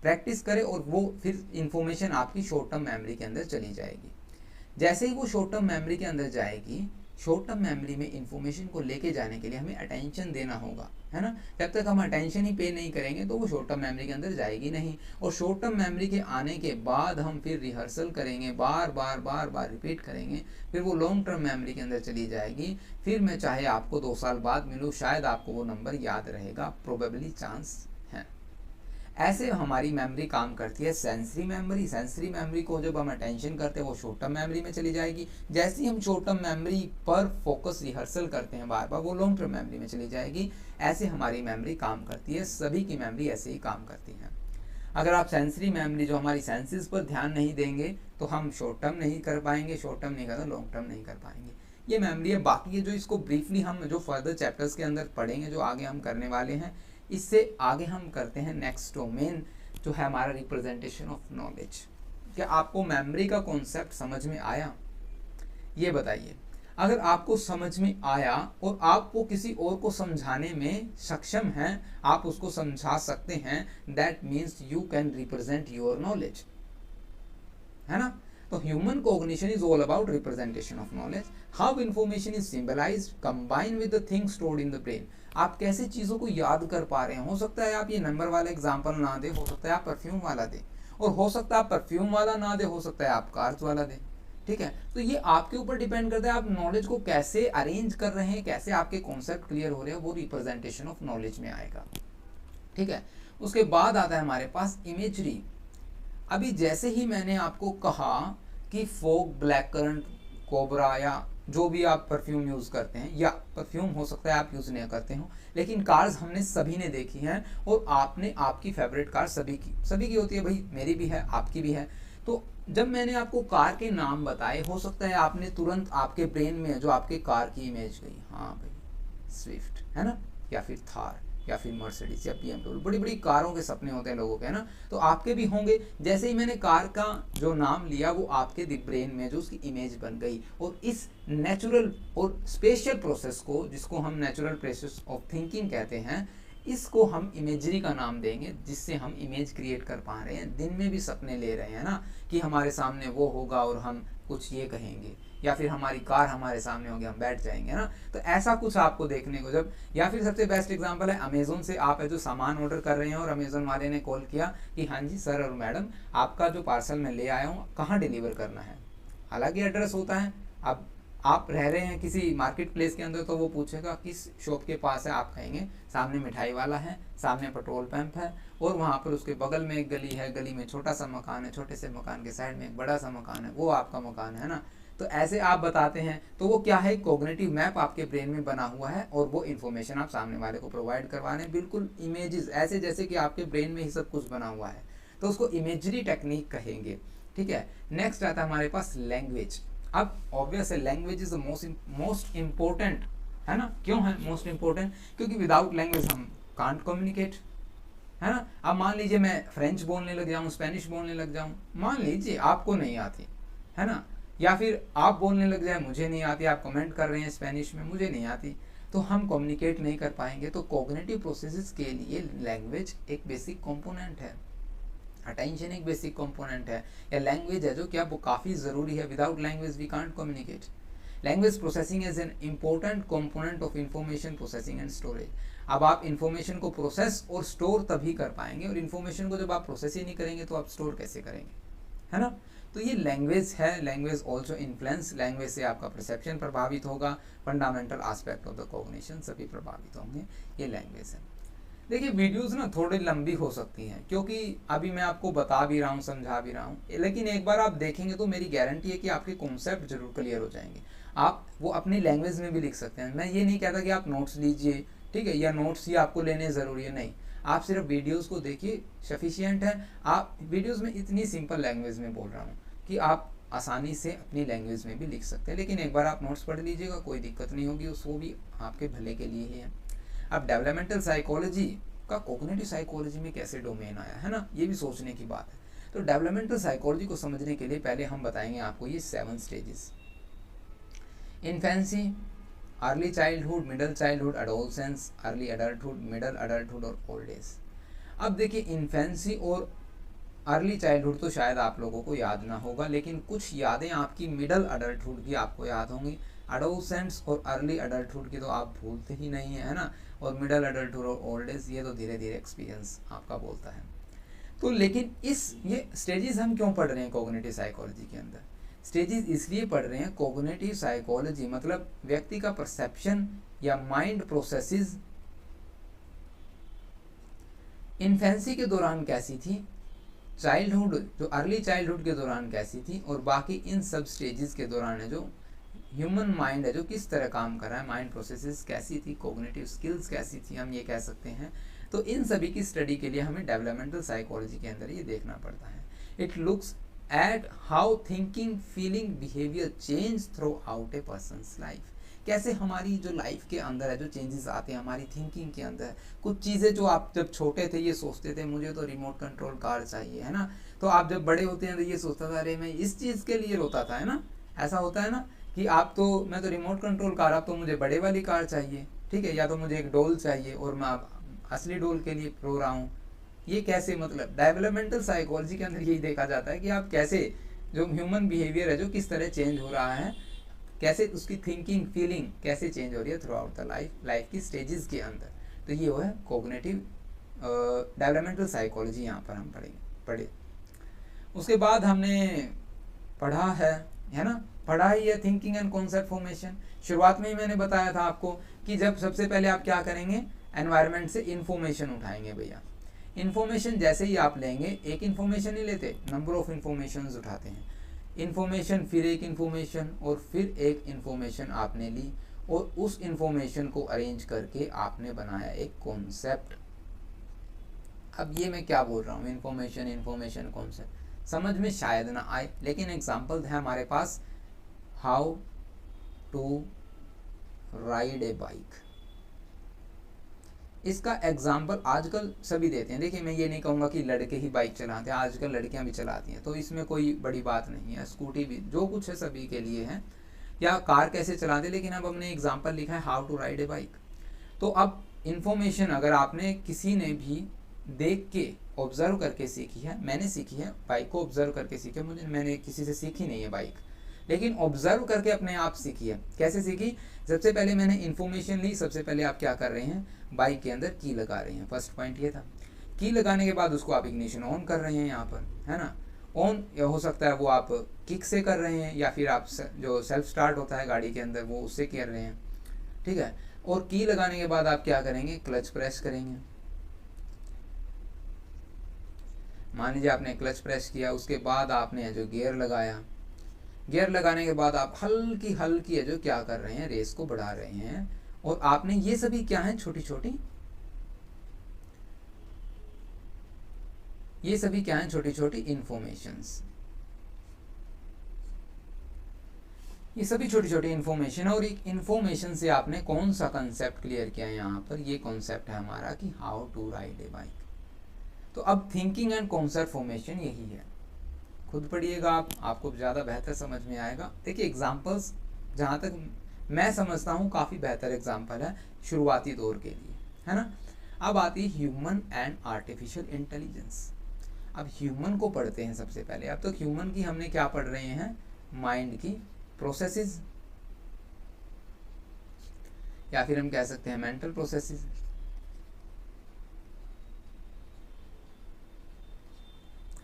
प्रैक्टिस करें और वो फिर इंफॉर्मेशन आपकी शॉर्ट टर्म मेमोरी के अंदर चली जाएगी। जैसे ही वो शॉर्ट टर्म मेमोरी के अंदर जाएगी, शॉर्ट टर्म मेमोरी में इंफॉर्मेशन को लेके जाने के लिए हमें अटेंशन देना होगा, है ना। जब तक हम अटेंशन ही पे नहीं करेंगे तो वो शॉर्ट टर्म मेमोरी के अंदर जाएगी नहीं। और शॉर्ट टर्म मेमोरी के आने के बाद हम फिर रिहर्सल करेंगे, बार बार रिपीट करेंगे, फिर वो लॉन्ग टर्म मेमोरी के अंदर चली जाएगी। फिर मैं चाहे आपको 2 साल बाद मिलूँ, शायद आपको वो नंबर याद रहेगा, प्रोबेबली चांस है। ऐसे हमारी मेमोरी काम करती है। सेंसरी मेमोरी को जब हम अटेंशन करते हैं वो शॉर्ट टर्म मेमोरी में चली जाएगी। जैसे ही हम शॉर्ट टर्म मेमोरी पर फोकस रिहर्सल करते हैं बार बार, वो लॉन्ग टर्म मेमोरी में चली जाएगी। ऐसे हमारी मेमोरी काम करती है, सभी की मेमोरी ऐसे ही काम करती है। अगर आप सेंसरी मेमोरी जो हमारी सेंसेस पर ध्यान नहीं देंगे तो हम शॉर्ट टर्म नहीं कर पाएंगे, शॉर्ट टर्म नहीं करते लॉन्ग टर्म नहीं कर पाएंगे। ये मेमोरी है। बाकी ये जो इसको ब्रीफली हम जो फर्दर चैप्टर्स के अंदर पढ़ेंगे, जो आगे हम करने वाले हैं, इससे आगे हम करते हैं नेक्स्ट डोमेन जो है हमारा रिप्रेजेंटेशन ऑफ नॉलेज। क्या आपको मेमोरी का कॉन्सेप्ट समझ में आया? ये बताइए। अगर आपको समझ में आया और आप वो किसी और को समझाने में सक्षम हैं, आप उसको समझा सकते हैं, that means you can represent your knowledge, है ना। तो human cognition is all about representation of knowledge, how information is symbolized combined with the things stored in the brain. आप कैसे चीज़ों को याद कर पा रहे हैं। हो सकता है आप ये नंबर वाला एग्जाम्पल ना दे, हो सकता है आप परफ्यूम वाला दे, और हो सकता है आप परफ्यूम वाला ना दे, हो सकता है आप कार्स वाला दे, ठीक है। तो ये आपके ऊपर डिपेंड करता है आप नॉलेज को कैसे अरेंज कर रहे हैं, कैसे आपके कॉन्सेप्ट क्लियर हो रहे हैं, वो रिप्रेजेंटेशन ऑफ नॉलेज में आएगा, ठीक है। उसके बाद आता है हमारे पास इमेजरी। अभी जैसे ही मैंने आपको कहा कि फोग, ब्लैक करंट, कोबरा या जो भी आप परफ्यूम यूज़ करते हैं, या परफ्यूम हो सकता है आप यूज़ नहीं करते हो, लेकिन कार्स हमने सभी ने देखी हैं और आपने, आपकी फेवरेट कार सभी की होती है भाई, मेरी भी है, आपकी भी है। तो जब मैंने आपको कार के नाम बताए, हो सकता है आपने तुरंत आपके ब्रेन में जो आपके कार की इमेज गई, हाँ भाई स्विफ्ट, है ना, या फिर थार, या फिर मर्सिडीज या BMW, बड़ी बड़ी कारों के सपने होते हैं लोगों के, है ना। तो आपके भी होंगे। जैसे ही मैंने कार का जो नाम लिया, वो आपके ब्रेन में जो उसकी इमेज बन गई। और इस नेचुरल और स्पेशल प्रोसेस को, जिसको हम नेचुरल प्रोसेस ऑफ थिंकिंग कहते हैं, इसको हम इमेजरी का नाम देंगे, जिससे हम इमेज क्रिएट कर पा रहे हैं। दिन में भी सपने ले रहे हैं ना, कि हमारे सामने वो होगा और हम कुछ ये कहेंगे, या फिर हमारी कार हमारे सामने होगी, हम बैठ जाएंगे ना। तो ऐसा कुछ आपको देखने को जब, या फिर सबसे बेस्ट एग्जांपल है अमेज़न से आप है जो सामान ऑर्डर कर रहे हैं और अमेज़न वाले ने कॉल किया कि हाँ जी सर और मैडम, आपका जो पार्सल मैं ले आया हूँ कहाँ डिलीवर करना है। हालांकि एड्रेस होता है, अब आप रह रहे हैं किसी मार्केट प्लेस के अंदर, तो वो पूछेगा किस शॉप के पास है, आप कहेंगे सामने मिठाई वाला है, सामने पेट्रोल पंप है, और वहाँ पर उसके बगल में एक गली है, गली में छोटा सा मकान है, छोटे से मकान के साइड में एक बड़ा सा मकान है, वो आपका मकान है ना। तो ऐसे आप बताते हैं, तो वो क्या है, कॉग्निटिव मैप आपके ब्रेन में बना हुआ है, और वो इन्फॉर्मेशन आप सामने वाले को प्रोवाइड करवा रहे हैं, बिल्कुल इमेजेस ऐसे जैसे कि आपके ब्रेन में ही सब कुछ बना हुआ है। तो उसको इमेजरी टेक्निक कहेंगे, ठीक है। नेक्स्ट आता है हमारे पास लैंग्वेज। अब ऑब्वियस है language is the most important, है ना। क्यों है मोस्ट इम्पोर्टेंट? क्योंकि विदाउट लैंग्वेज हम कांट कम्युनिकेट, है ना। अब मान लीजिए मैं फ्रेंच बोलने लग जाऊँ, स्पेनिश बोलने लग जाऊँ, मान लीजिए आपको नहीं आती, है ना, या फिर आप बोलने लग जाए मुझे नहीं आती, आप कमेंट कर रहे हैं स्पेनिश में, मुझे नहीं आती, तो हम कम्युनिकेट नहीं कर पाएंगे। तो कॉग्निटिव प्रोसेसेस के लिए लैंग्वेज एक बेसिक कंपोनेंट है, अटेंशन एक बेसिक कंपोनेंट है, या लैंग्वेज है जो क्या वो काफ़ी ज़रूरी है। Without language we can't communicate. Language processing is an important component of information processing and storage. अब आप इन्फॉर्मेशन को प्रोसेस और स्टोर तभी कर पाएंगे, और इन्फॉर्मेशन को जब आप प्रोसेस ही नहीं करेंगे तो आप स्टोर कैसे करेंगे, है ना। तो ये लैंग्वेज है, लैंग्वेज ऑल्सो इन्फ्लुएंस, लैंग्वेज से आपका परसेप्शन प्रभावित होगा, fundamental aspect of the cognition सभी प्रभावित होंगे, ये लैंग्वेज है। देखिए वीडियोस ना थोड़ी लंबी हो सकती हैं, क्योंकि अभी मैं आपको बता भी रहा हूँ, समझा भी रहा हूँ, लेकिन एक बार आप देखेंगे तो मेरी गारंटी है कि आपके कॉन्सेप्ट जरूर क्लियर हो जाएंगे। आप वो अपनी लैंग्वेज में भी लिख सकते हैं। मैं ये नहीं कहता कि आप नोट्स लीजिए, ठीक है, या नोट्स ही आपको लेने ज़रूरी है, नहीं, आप सिर्फ वीडियोस को देखिए, सफिशियंट है। आप वीडियोस में इतनी सिंपल लैंग्वेज में बोल रहा हूँ कि आप आसानी से अपनी लैंग्वेज में भी लिख सकते हैं, लेकिन एक बार आप नोट्स पढ़ लीजिएगा, कोई दिक्कत नहीं होगी, वो भी आपके भले के लिए ही है। अब डेवलपमेंटल साइकोलॉजी का कॉग्निटिव साइकोलॉजी में कैसे डोमेन आया है ना, ये भी सोचने की बात है। तो डेवलपमेंटल साइकोलॉजी को समझने के लिए पहले हम बताएंगे आपको ये 7 stages: infancy, early childhood, middle childhood, adolescence, early adulthood, middle adulthood और ओल्ड एज। अब देखिए इन्फेंसी और अर्ली चाइल्डहुड तो शायद आप लोगों को याद ना होगा, लेकिन कुछ यादें आपकी मिडल अडल्टहुड की आपको याद होंगी। एडोलसेंस और अर्ली अडल्टहुड की तो आप भूलते ही नहीं है ना, और मिडल अडल्टहुड और ओल्ड एज ये तो धीरे धीरे एक्सपीरियंस आपका बोलता है। तो लेकिन ये स्टेजेस हम क्यों पढ़ रहे हैं कॉग्निटिव साइकोलॉजी के अंदर? स्टेजेस इसलिए पढ़ रहे हैं, कॉग्निटिव साइकोलॉजी मतलब व्यक्ति का परसेप्शन या माइंड प्रोसेसेस इन्फेंसी के दौरान कैसी थी, चाइल्डहुड जो अर्ली चाइल्डहुड के दौरान कैसी थी, और बाकी इन सब स्टेजेस के दौरान है जो ह्यूमन माइंड है जो किस तरह काम कर रहा है, माइंड प्रोसेसेस कैसी थी, कॉग्निटिव स्किल्स कैसी थी, हम ये कह सकते हैं। तो इन सभी की स्टडी के लिए हमें डेवलपमेंटल साइकोलॉजी के अंदर ये देखना पड़ता है। It looks at how thinking, feeling, behaviour change through out A persons life. कैसे हमारी जो लाइफ के अंदर है जो चेंजेस आते हैं हमारी थिंकिंग के अंदर। कुछ चीज़ें जो आप जब छोटे थे ये सोचते थे मुझे तो रिमोट कंट्रोल कार चाहिए, है ना, तो आप जब बड़े होते हैं तो ये सोचता था अरे मैं इस चीज़ के लिए रोता था, है ना, ऐसा होता है ना कि मैं तो रिमोट कंट्रोल कार, अब तो मुझे बड़े वाली कार चाहिए, ठीक है, या तो मुझे एक डोल चाहिए और मैं असली डोल के लिए रो रहा हूँ। ये कैसे, मतलब डेवलपमेंटल साइकोलॉजी के अंदर यही देखा जाता है कि आप कैसे जो ह्यूमन बिहेवियर है जो किस तरह चेंज हो रहा है, कैसे उसकी थिंकिंग फीलिंग कैसे चेंज हो रही है थ्रू आउट द लाइफ की स्टेजेस के अंदर। तो ये वो है कॉग्निटिव डेवलपमेंटल साइकोलॉजी, यहाँ पर हम पढ़े। उसके बाद हमने पढ़ा है ना, पढ़ा ही है थिंकिंग एंड कॉन्सेप्ट फॉर्मेशन। शुरुआत में ही मैंने बताया था आपको कि जब सबसे पहले आप क्या करेंगे, एनवायरनमेंट से इन्फॉर्मेशन उठाएंगे भैया। इन्फॉर्मेशन जैसे ही आप लेंगे, एक इन्फॉर्मेशन नहीं लेते, नंबर ऑफ इन्फॉर्मेशन उठाते हैं। इन्फॉर्मेशन, फिर एक इन्फॉर्मेशन और फिर एक इन्फॉर्मेशन आपने ली, और उस इन्फॉर्मेशन को अरेंज करके आपने बनाया एक कॉन्सेप्ट। अब ये मैं क्या बोल रहा हूँ, इन्फॉर्मेशन कॉन्सेप्ट समझ में शायद ना आए, लेकिन एग्जाम्पल है हमारे पास, how to ride a bike. इसका एग्जाम्पल आजकल सभी देते हैं। देखिए मैं ये नहीं कहूँगा कि लड़के ही बाइक चलाते हैं, आजकल लड़कियां भी चलाती हैं, तो इसमें कोई बड़ी बात नहीं है, स्कूटी भी जो कुछ है सभी के लिए है, या कार कैसे चलाते हैं, लेकिन अब हमने एग्जाम्पल लिखा है how to ride a bike. तो अब इन्फॉर्मेशन अगर आपने किसी ने भी देख के ऑब्जर्व करके सीखी है, मैंने सीखी है बाइक को ऑब्जर्व करके सीखी है, मैंने किसी से सीखी नहीं है बाइक, लेकिन ऑब्जर्व करके अपने आप सीखी है। कैसे सीखी, सबसे पहले मैंने इन्फॉर्मेशन ली, सबसे पहले आप क्या कर रहे हैं, बाइक के अंदर की लगा रहे हैं, फर्स्ट पॉइंट ये था। की लगाने के बाद उसको आप इग्निशन ऑन कर रहे हैं यहाँ पर, है ना, ऑन हो सकता है वो आप किक से कर रहे हैं, या फिर आप जो सेल्फ स्टार्ट होता है गाड़ी के अंदर वो उससे कर रहे हैं, ठीक है। और की लगाने के बाद आप क्या करेंगे, क्लच प्रेस करेंगे। मान लीजिए आपने क्लच प्रेस किया, उसके बाद आपने जो गियर लगाया, गियर लगाने के बाद आप हल्की हल्की है जो क्या कर रहे हैं, रेस को बढ़ा रहे हैं, और आपने ये सभी क्या है, छोटी छोटी, ये सभी क्या है, छोटी छोटी इंफॉर्मेशंस, ये सभी छोटी छोटी इंफॉर्मेशन, और एक इंफॉर्मेशन से आपने कौन सा कंसेप्ट क्लियर किया है यहाँ पर, ये कॉन्सेप्ट है हमारा कि how to ride a bike. तो अब थिंकिंग एंड कॉन्सेप्ट फॉर्मेशन यही है, खुद पढ़िएगा आप, आपको ज़्यादा बेहतर समझ में आएगा। देखिए एग्जाम्पल्स जहाँ तक मैं समझता हूँ काफ़ी बेहतर एग्जाम्पल है शुरुआती दौर के लिए, है ना। अब आती है ह्यूमन एंड आर्टिफिशियल इंटेलिजेंस। अब ह्यूमन को पढ़ते हैं सबसे पहले। अब तो ह्यूमन की हमने क्या पढ़ रहे हैं, माइंड की प्रोसेसेस, या फिर हम कह सकते हैं मेंटल प्रोसेसेस,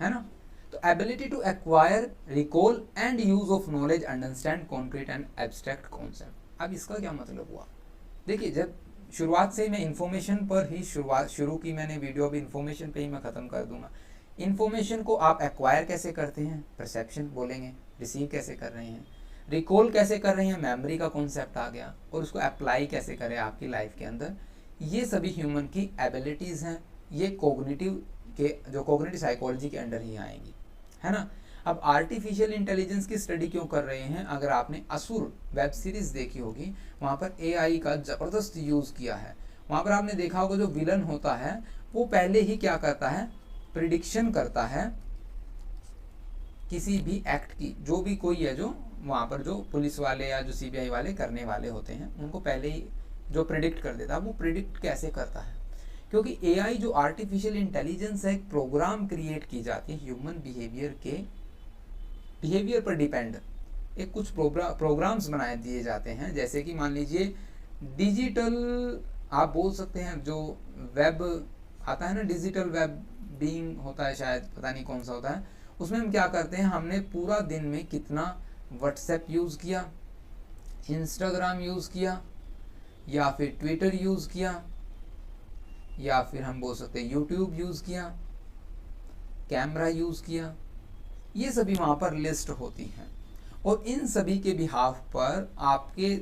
है ना। तो ability to acquire, recall and use of knowledge, understand concrete and abstract concept. अब इसका क्या मतलब हुआ? देखिए, जब शुरुआत से मैं इन्फॉर्मेशन पर ही शुरू की मैंने वीडियो, अभी इन्फॉर्मेशन पे ही मैं ख़त्म कर दूंगा। इन्फॉर्मेशन को आप एक्वायर कैसे करते हैं, परसेप्शन बोलेंगे, रिसीव कैसे कर रहे हैं, रिकॉल कैसे कर रहे हैं, मेमोरी का कॉन्सेप्ट आ गया, और उसको अप्लाई कैसे करें आपकी लाइफ के अंदर, ये सभी ह्यूमन की एबिलिटीज़ हैं। ये कोग्निटिव के जो कोग्निटिव साइकोलॉजी के अंडर ही आएंगी, है ना। अब आर्टिफिशियल इंटेलिजेंस की स्टडी क्यों कर रहे हैं? अगर आपने असुर वेब सीरीज देखी होगी, वहाँ पर एआई का ज़बरदस्त यूज़ किया है। वहाँ पर आपने देखा होगा जो विलन होता है वो पहले ही क्या करता है, प्रिडिक्शन करता है किसी भी एक्ट की, जो भी कोई है, जो वहाँ पर जो पुलिस वाले या जो सीबीआई वाले करने वाले होते हैं उनको पहले ही जो प्रिडिक्ट कर देता है। वो प्रिडिक्ट कैसे करता है? क्योंकि एआई जो आर्टिफिशियल इंटेलिजेंस है, एक प्रोग्राम क्रिएट की जाती है ह्यूमन बिहेवियर पर डिपेंड। एक कुछ प्रोग्राम्स बनाए दिए जाते हैं, जैसे कि मान लीजिए डिजिटल, आप बोल सकते हैं जो वेब आता है ना, डिजिटल वेब बीइंग होता है, शायद पता नहीं कौन सा होता है। उसमें हम क्या करते हैं, हमने पूरा दिन में कितना व्हाट्सएप यूज़ किया, इंस्टाग्राम यूज़ किया, या फिर ट्विटर यूज़ किया, या फिर हम बोल सकते हैं यूट्यूब यूज़ किया, कैमरा यूज़ किया, ये सभी वहाँ पर लिस्ट होती हैं। और इन सभी के बिहाफ पर आपके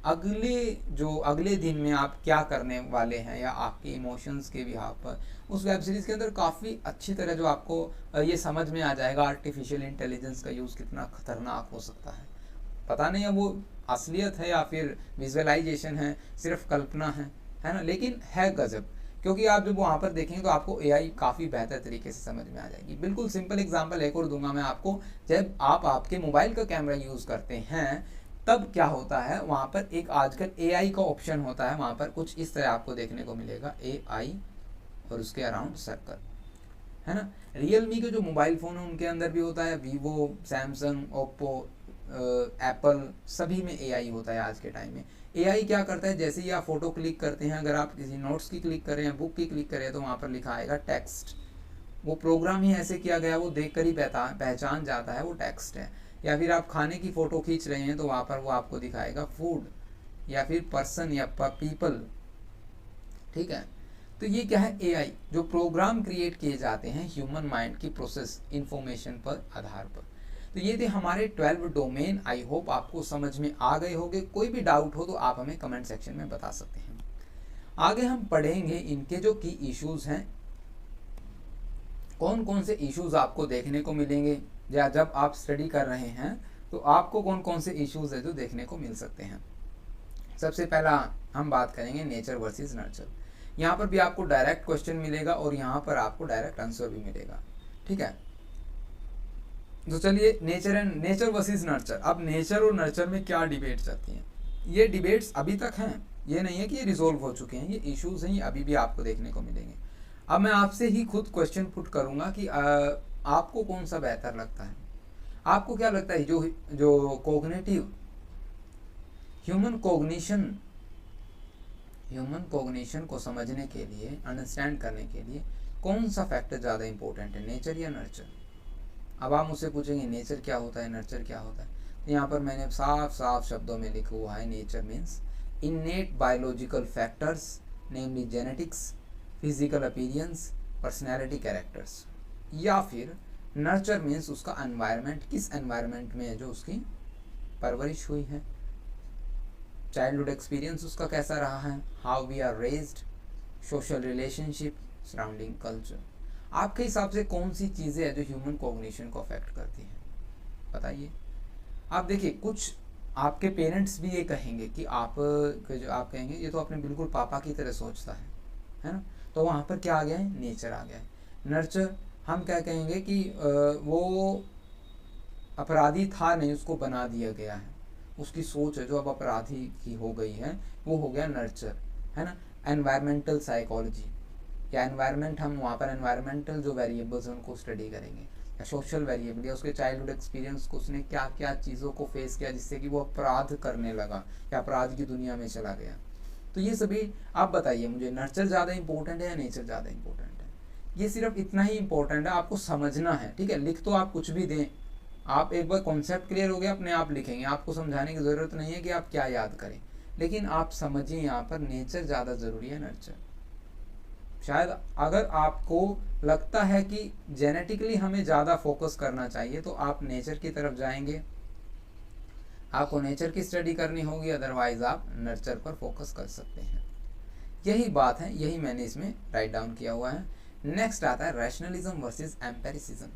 अगले दिन में आप क्या करने वाले हैं, या आपके इमोशंस के बिहाफ पर, उस वेब सीरीज़ के अंदर काफ़ी अच्छी तरह जो आपको ये समझ में आ जाएगा आर्टिफिशियल इंटेलिजेंस का यूज़ कितना खतरनाक हो सकता है। पता नहीं है वो असलियत है या फिर विजुअलाइजेशन है, सिर्फ कल्पना है ना, लेकिन है गजब। क्योंकि आप जब वहाँ पर देखेंगे तो आपको एआई काफ़ी बेहतर तरीके से समझ में आ जाएगी। बिल्कुल सिंपल एग्जांपल एक और दूंगा मैं आपको। जब आप आपके मोबाइल का कैमरा यूज़ करते हैं तब क्या होता है, वहाँ पर एक आजकल एआई का ऑप्शन होता है, वहाँ पर कुछ इस तरह आपको देखने को मिलेगा, एआई और उसके अराउंड सर्कल, है ना। रियलमी के जो मोबाइल फ़ोन है उनके अंदर भी होता है, वीवो, सैमसंग, ओप्पो, एप्पल, सभी में एआई होता है आज के टाइम में। एआई क्या करता है, जैसे ही आप फोटो क्लिक करते हैं, अगर आप किसी नोट्स की क्लिक कर रहे हैं, बुक की क्लिक कर रहे हैं, तो वहाँ पर लिखा आएगा टेक्स्ट। वो प्रोग्राम ही ऐसे किया गया, वो देखकर ही पहचान जाता है वो टेक्स्ट है। या फिर आप खाने की फ़ोटो खींच रहे हैं तो वहाँ पर वो आपको दिखाएगा फूड, या फिर पर्सन या पीपल, ठीक है। तो ये क्या है, एआई, जो प्रोग्राम क्रिएट किए जाते हैं ह्यूमन माइंड की प्रोसेस इंफॉर्मेशन पर आधार पर। तो ये थे हमारे 12 डोमेन। आई होप आपको समझ में आ गए होंगे। कोई भी डाउट हो तो आप हमें कमेंट सेक्शन में बता सकते हैं। आगे हम पढ़ेंगे इनके जो की इश्यूज हैं, कौन कौन से इश्यूज आपको देखने को मिलेंगे, या जब आप स्टडी कर रहे हैं तो आपको कौन कौन से इश्यूज है जो देखने को मिल सकते हैं। सबसे पहला हम बात करेंगे नेचर वर्सेस नर्चर। यहाँ पर भी आपको डायरेक्ट क्वेश्चन मिलेगा और यहाँ पर आपको डायरेक्ट आंसर भी मिलेगा, ठीक है। तो चलिए, नेचर वर्सेस नर्चर। अब नेचर और नर्चर में क्या डिबेट चलती हैं, ये डिबेट्स अभी तक हैं, ये नहीं है कि ये रिजोल्व हो चुके हैं, ये इश्यूज हैं, ये अभी भी आपको देखने को मिलेंगे। अब मैं आपसे ही खुद क्वेश्चन पुट करूंगा कि आपको कौन सा बेहतर लगता है। आपको क्या लगता है, जो कोग्निटिव ह्यूमन कोग्निशन को समझने के लिए, अंडरस्टैंड करने के लिए कौन सा फैक्टर ज़्यादा इंपॉर्टेंट है, नेचर या नर्चर? अब आप मुझसे पूछेंगे नेचर क्या होता है, नर्चर क्या होता है। तो यहाँ पर मैंने साफ साफ शब्दों में लिखा हुआ है, nature means innate biological factors, namely genetics, physical appearance, personality, characters. या फिर नर्चर मीन्स उसका एनवायरनमेंट, किस एनवायरनमेंट में है जो उसकी परवरिश हुई है, चाइल्डहुड एक्सपीरियंस उसका कैसा रहा है, how we are raised, social relationship, surrounding culture. आपके हिसाब से कौन सी चीज़ें हैं जो ह्यूमन कॉग्निशन को अफेक्ट करती हैं, बताइए। आप देखिए, कुछ आपके पेरेंट्स भी ये कहेंगे कि आप कहेंगे ये तो अपने बिल्कुल पापा की तरह सोचता है ना। तो वहाँ पर क्या आ गया है, नेचर आ गया है। नर्चर हम क्या कहेंगे कि वो अपराधी था नहीं, उसको बना दिया गया है, उसकी सोच है जो अब अपराधी की हो गई है, वो हो गया नर्चर, है ना। एनवायरमेंटल साइकोलॉजी, या एनवायरनमेंट, हम वहाँ पर एनवायरमेंटल जो वेरिएबल्स हैं उनको स्टडी करेंगे, या सोशल वेरिएबल, या उसके चाइल्डहुड एक्सपीरियंस को, उसने क्या क्या चीज़ों को फेस किया जिससे कि वो अपराध करने लगा या अपराध की दुनिया में चला गया। तो ये सभी आप बताइए मुझे, नर्चर ज़्यादा इंपॉर्टेंट है या नेचर ज़्यादा इंपॉर्टेंट है? ये सिर्फ इतना ही इंपॉर्टेंट है, आपको समझना है, ठीक है। लिख तो आप कुछ भी दें, आप एक बार कॉन्सेप्ट क्लियर हो गया अपने आप लिखेंगे, आपको समझाने की ज़रूरत नहीं है कि आप क्या याद करें, लेकिन आप समझिए यहाँ पर नेचर ज़्यादा ज़रूरी है नर्चर। शायद अगर आपको लगता है कि जेनेटिकली हमें ज़्यादा फोकस करना चाहिए तो आप नेचर की तरफ जाएंगे, आपको नेचर की स्टडी करनी होगी, अदरवाइज आप नर्चर पर फोकस कर सकते हैं। यही बात है, यही मैंने इसमें राइट डाउन किया हुआ है। नेक्स्ट आता है रैशनलिज्म वर्सेस एम्पेरिसिज्म।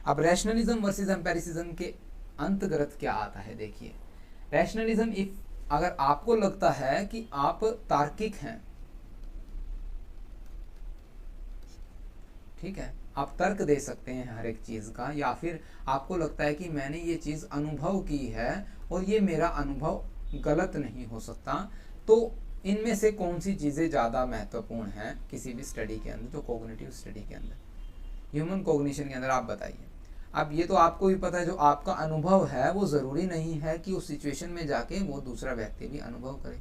अब रैशनलिज्म वर्सेस एम्पेरिसिज्म के अंतर्गत क्या आता है, देखिए रैशनलिज्म, इफ अगर आपको लगता है कि आप तार्किक हैं, ठीक है, आप तर्क दे सकते हैं हर एक चीज़ का, या फिर आपको लगता है कि मैंने ये चीज़ अनुभव की है और ये मेरा अनुभव गलत नहीं हो सकता, तो इनमें से कौन सी चीज़ें ज़्यादा महत्वपूर्ण हैं किसी भी स्टडी के अंदर, जो कॉग्निटिव स्टडी के अंदर, ह्यूमन कॉग्निशन के अंदर, आप बताइए। अब ये तो आपको भी पता है, जो आपका अनुभव है वो ज़रूरी नहीं है कि उस सिचुएशन में जाके वो दूसरा व्यक्ति भी अनुभव करे।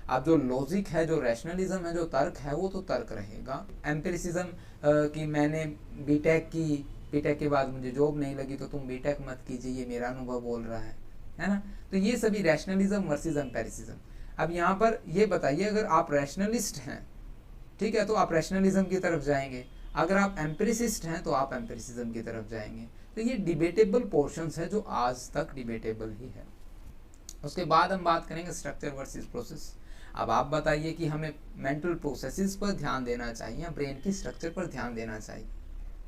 अब जो लॉजिक है, जो रैशनलिज्म है, जो तर्क है, वो तो तर्क रहेगा। एम्पिरिसिज्म कि मैंने बीटेक की, बीटेक के बाद मुझे जॉब नहीं लगी तो तुम बीटेक मत कीजिए, ये मेरा अनुभव बोल रहा है ना। तो ये सभी रैशनलिज्म वर्सेस एम्पिरिसिज्म। अब यहाँ पर ये बताइए, अगर आप रैशनलिस्ट हैं, ठीक है, तो आप रैशनलिज्म की तरफ जाएंगे, अगर आप एम्पिरिसिस्ट हैं तो आप एम्पिरिसिज्म की तरफ जाएंगे। तो ये डिबेटेबल पोर्शंस है जो आज तक डिबेटेबल ही है। उसके बाद हम बात करेंगे स्ट्रक्चर वर्सेस प्रोसेस। अब आप बताइए कि हमें मेंटल प्रोसेसेस पर ध्यान देना चाहिए या ब्रेन की स्ट्रक्चर पर ध्यान देना चाहिए,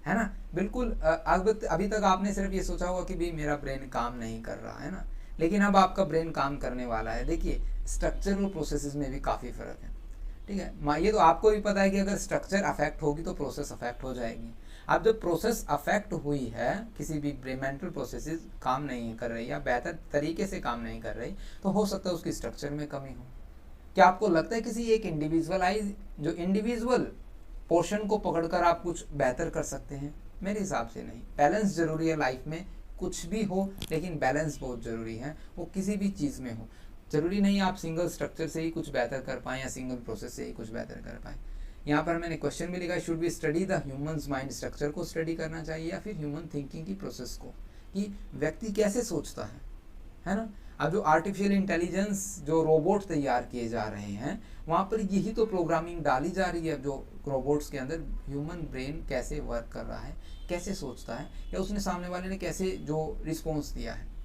है ना। बिल्कुल, अभी तक आपने सिर्फ ये सोचा होगा कि भाई मेरा ब्रेन काम नहीं कर रहा है ना, लेकिन अब आपका ब्रेन काम करने वाला है। देखिए स्ट्रक्चर और प्रोसेसेस में भी काफ़ी फ़र्क है, ठीक है। ये तो आपको भी पता है कि अगर स्ट्रक्चर अफेक्ट होगी तो प्रोसेस अफेक्ट हो जाएगी। अब जब प्रोसेस अफेक्ट हुई है, किसी भी मेंटल प्रोसेसेस काम नहीं कर रही या बेहतर तरीके से काम नहीं कर रही, तो हो सकता है उसकी स्ट्रक्चर में कमी हो। क्या आपको लगता है किसी एक इंडिविजुअल पोर्शन को पकड़कर आप कुछ बेहतर कर सकते हैं? मेरे हिसाब से नहीं। बैलेंस ज़रूरी है लाइफ में, कुछ भी हो लेकिन बैलेंस बहुत ज़रूरी है, वो किसी भी चीज़ में हो। ज़रूरी नहीं आप सिंगल स्ट्रक्चर से ही कुछ बेहतर कर पाएँ या सिंगल प्रोसेस से ही कुछ बेहतर कर पाएँ। यहाँ पर मैंने क्वेश्चन भी लिखा, should be study the humans mind structure को स्टडी करना चाहिए या फिर ह्यूमन थिंकिंग की प्रोसेस को, कि व्यक्ति कैसे सोचता है ना। अब जो आर्टिफिशियल इंटेलिजेंस, जो रोबोट तैयार किए जा रहे हैं, वहाँ पर यही तो प्रोग्रामिंग डाली जा रही है, जो रोबोट्स के अंदर ह्यूमन ब्रेन कैसे वर्क कर रहा है, कैसे सोचता है, या उसने सामने वाले ने कैसे जो रिस्पॉन्स दिया है।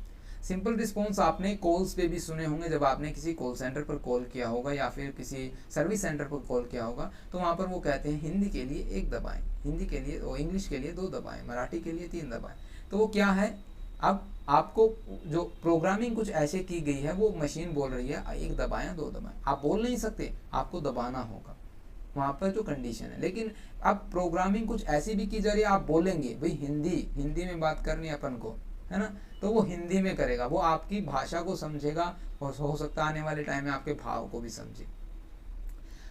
सिंपल रिस्पॉन्स आपने कॉल्स पे भी सुने होंगे, जब आपने किसी कॉल सेंटर पर कॉल किया होगा या फिर किसी सर्विस सेंटर पर कॉल किया होगा, तो वहाँ पर वो कहते हैं हिंदी के लिए 1 दबाएं, हिंदी के लिए, और इंग्लिश के लिए 2 दबाएं, मराठी के लिए 3 दबाएं। तो वो क्या है, अब आपको जो प्रोग्रामिंग कुछ ऐसे की गई है, वो मशीन बोल रही है 1 दबाएं 2 दबाएं, आप बोल नहीं सकते, आपको दबाना होगा, वहाँ पर जो कंडीशन है। लेकिन अब प्रोग्रामिंग कुछ ऐसी भी की जा रही है, आप बोलेंगे भाई हिंदी में बात करनी है अपन को, है ना, तो वो हिंदी में करेगा, वो आपकी भाषा को समझेगा और हो सकता है आने वाले टाइम में आपके भाव को भी समझे।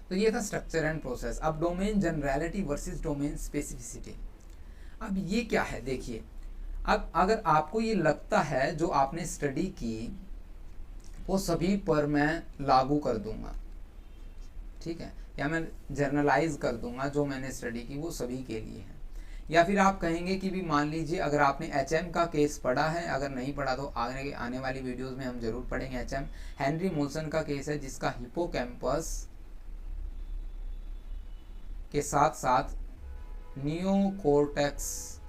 तो ये था स्ट्रक्चर एंड प्रोसेस। अब domain generality versus domain specificity. अब ये क्या है, देखिए अब अगर आपको ये लगता है जो आपने स्टडी की वो सभी पर मैं लागू कर दूंगा, ठीक है, या मैं जर्नलाइज कर दूंगा जो मैंने स्टडी की वो सभी के लिए है, या फिर आप कहेंगे कि भी मान लीजिए अगर आपने HM का केस पढ़ा है, अगर नहीं पढ़ा तो आने वाली वीडियोस में हम जरूर पढ़ेंगे। HM हेनरी मोल्सन का केस है, जिसका हिपोकैम्पस के साथ साथ नियोकॉर्टेक्स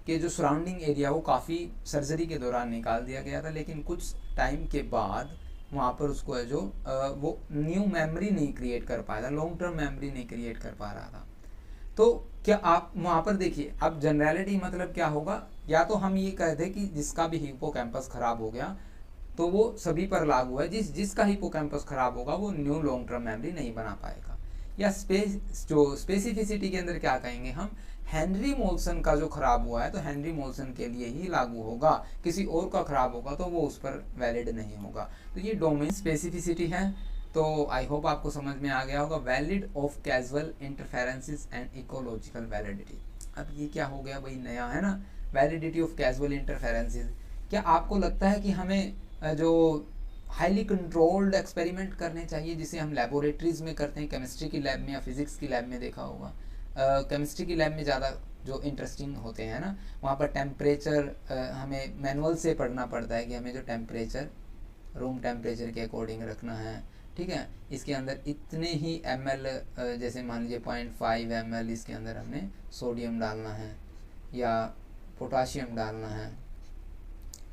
के जो सराउंडिंग एरिया वो काफ़ी सर्जरी के दौरान निकाल दिया गया था, लेकिन कुछ टाइम के बाद वहाँ पर उसको है जो वो न्यू मेमोरी नहीं क्रिएट कर पाया था, लॉन्ग टर्म मेमोरी नहीं क्रिएट कर पा रहा था। तो क्या आप वहाँ पर देखिए, अब जनरलिटी मतलब क्या होगा, या तो हम ये कह दें कि जिसका भी हिपोकैम्पस खराब हो गया तो वो सभी पर लागू है, जिसका हिपोकैम्पस खराब होगा वो न्यू लॉन्ग टर्म मेमोरी नहीं बना पाएगा। या स्पेसिफिसिटी के अंदर क्या कहेंगे हम, हेनरी मोल्सन का जो खराब हुआ है तो हेनरी मोल्सन के लिए ही लागू होगा, किसी और का खराब होगा तो वो उस पर वैलिड नहीं होगा। तो ये डोमेन स्पेसिफिसिटी है। तो आई होप आपको समझ में आ गया होगा। Valid of casual interferences and ecological validity. अब ये क्या हो गया भाई, नया है ना, वैलिडिटी ऑफ कैजुअल इंटरफेरेंसेस। क्या आपको लगता है कि हमें जो हाईली कंट्रोल्ड एक्सपेरिमेंट करने चाहिए जिसे हम लेबोरेटरीज में करते हैं, केमिस्ट्री की लैब में या फिजिक्स की लैब में देखा होगा? केमिस्ट्री की लैब में ज़्यादा जो इंटरेस्टिंग होते हैं ना, वहाँ पर टेम्परेचर हमें मैनुअल से पढ़ना पड़ता है कि हमें जो टेम्परेचर रूम टेम्परेचर के अकॉर्डिंग रखना है, ठीक है। इसके अंदर इतने ही ml, जैसे मान लीजिए 0.5 ml इसके अंदर हमने सोडियम डालना है या पोटाशियम डालना है।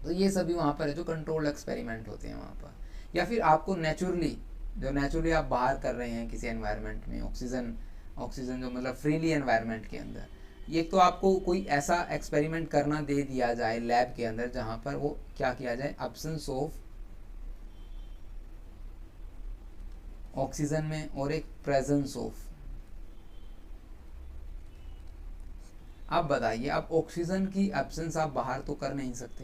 तो ये सभी वहाँ पर है जो कंट्रोल एक्सपेरिमेंट होते हैं वहाँ पर। या फिर आपको नेचुरली आप बाहर कर रहे हैं किसी एनवायरनमेंट में, ऑक्सीजन जो मतलब फ्रीली एनवायरनमेंट के अंदर, ये तो आपको कोई ऐसा एक्सपेरिमेंट करना दे दिया जाए लैब के अंदर जहाँ पर वो क्या किया जाए, एब्सेंस ऑफ ऑक्सीजन में और एक प्रेजेंस ऑफ। आप बताइए, आप ऑक्सीजन की एब्सेंस आप बाहर तो कर नहीं सकते,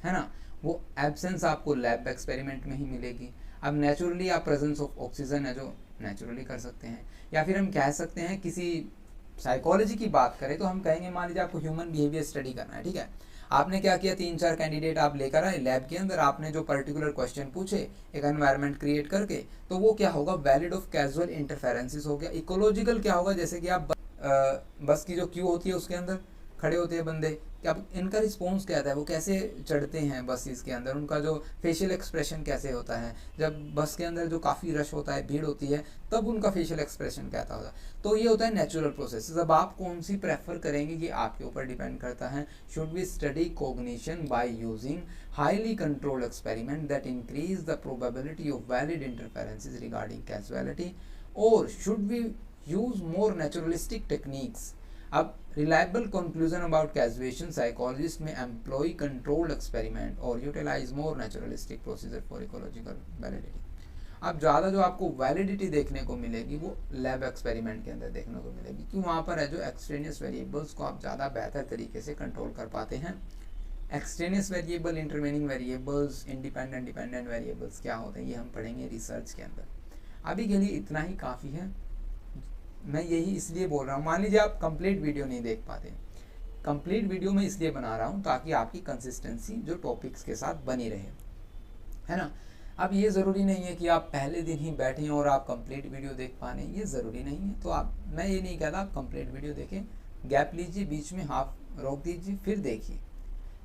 है ना, वो एब्सेंस आपको लैब एक्सपेरिमेंट में ही मिलेगी। अब नेचुरली आप प्रेजेंस ऑफ ऑक्सीजन है जो नेचुरली कर सकते हैं। या फिर हम कह सकते हैं किसी साइकोलॉजी की बात करें तो हम कहेंगे, मान लीजिए आपको ह्यूमन बिहेवियर स्टडी करना है, ठीक है। आपने क्या किया, 3-4 कैंडिडेट आप लेकर आए लैब के अंदर, आपने जो पर्टिकुलर क्वेश्चन पूछे एक एनवायरनमेंट क्रिएट करके, तो वो क्या होगा, वैलिड ऑफ कैजुअल इंटरफेरेंसेस हो गया। इकोलॉजिकल क्या होगा, जैसे कि आप बस की जो क्यू होती है उसके अंदर खड़े होते हैं बंदे, कि अब इनका रिस्पॉन्स क्या था, वो कैसे चढ़ते हैं बस इसके अंदर, उनका जो फेशियल एक्सप्रेशन कैसे होता है, जब बस के अंदर जो काफ़ी रश होता है, भीड़ होती है, तब उनका फेशियल एक्सप्रेशन क्या होता है। तो ये होता है नेचुरल प्रोसेस। अब आप कौन सी प्रेफर करेंगे ये आपके ऊपर डिपेंड करता है। Should we study cognition by using highly controlled experiment that increase the probability of valid interferences regarding causality, और should we use more naturalistic techniques. अब reliable conclusion about causation, psychologist में employ controlled experiment और utilize more naturalistic procedure for ecological validity. अब ज़्यादा जो आपको validity देखने को मिलेगी वो लैब एक्सपेरिमेंट के अंदर देखने को मिलेगी, क्यों, वहाँ पर है जो एक्सट्रेनियस वेरिएबल्स को आप ज़्यादा बेहतर तरीके से कंट्रोल कर पाते हैं। Extraneous variable, intervening variables, independent dependent variables क्या होते हैं, ये हम पढ़ेंगे रिसर्च के अंदर। अभी के लिए इतना ही काफ़ी है। मैं यही इसलिए बोल रहा हूँ, मान लीजिए आप कंप्लीट वीडियो नहीं देख पाते, कंप्लीट वीडियो मैं इसलिए बना रहा हूँ ताकि आपकी कंसिस्टेंसी जो टॉपिक्स के साथ बनी रहे, है ना। अब ये ज़रूरी नहीं है कि आप पहले दिन ही बैठें और आप कंप्लीट वीडियो देख पाने, ये ज़रूरी नहीं है। तो मैं ये नहीं कहता आप कंप्लीट वीडियो देखें, गैप लीजिए, बीच में हाफ रोक दीजिए, फिर देखिए,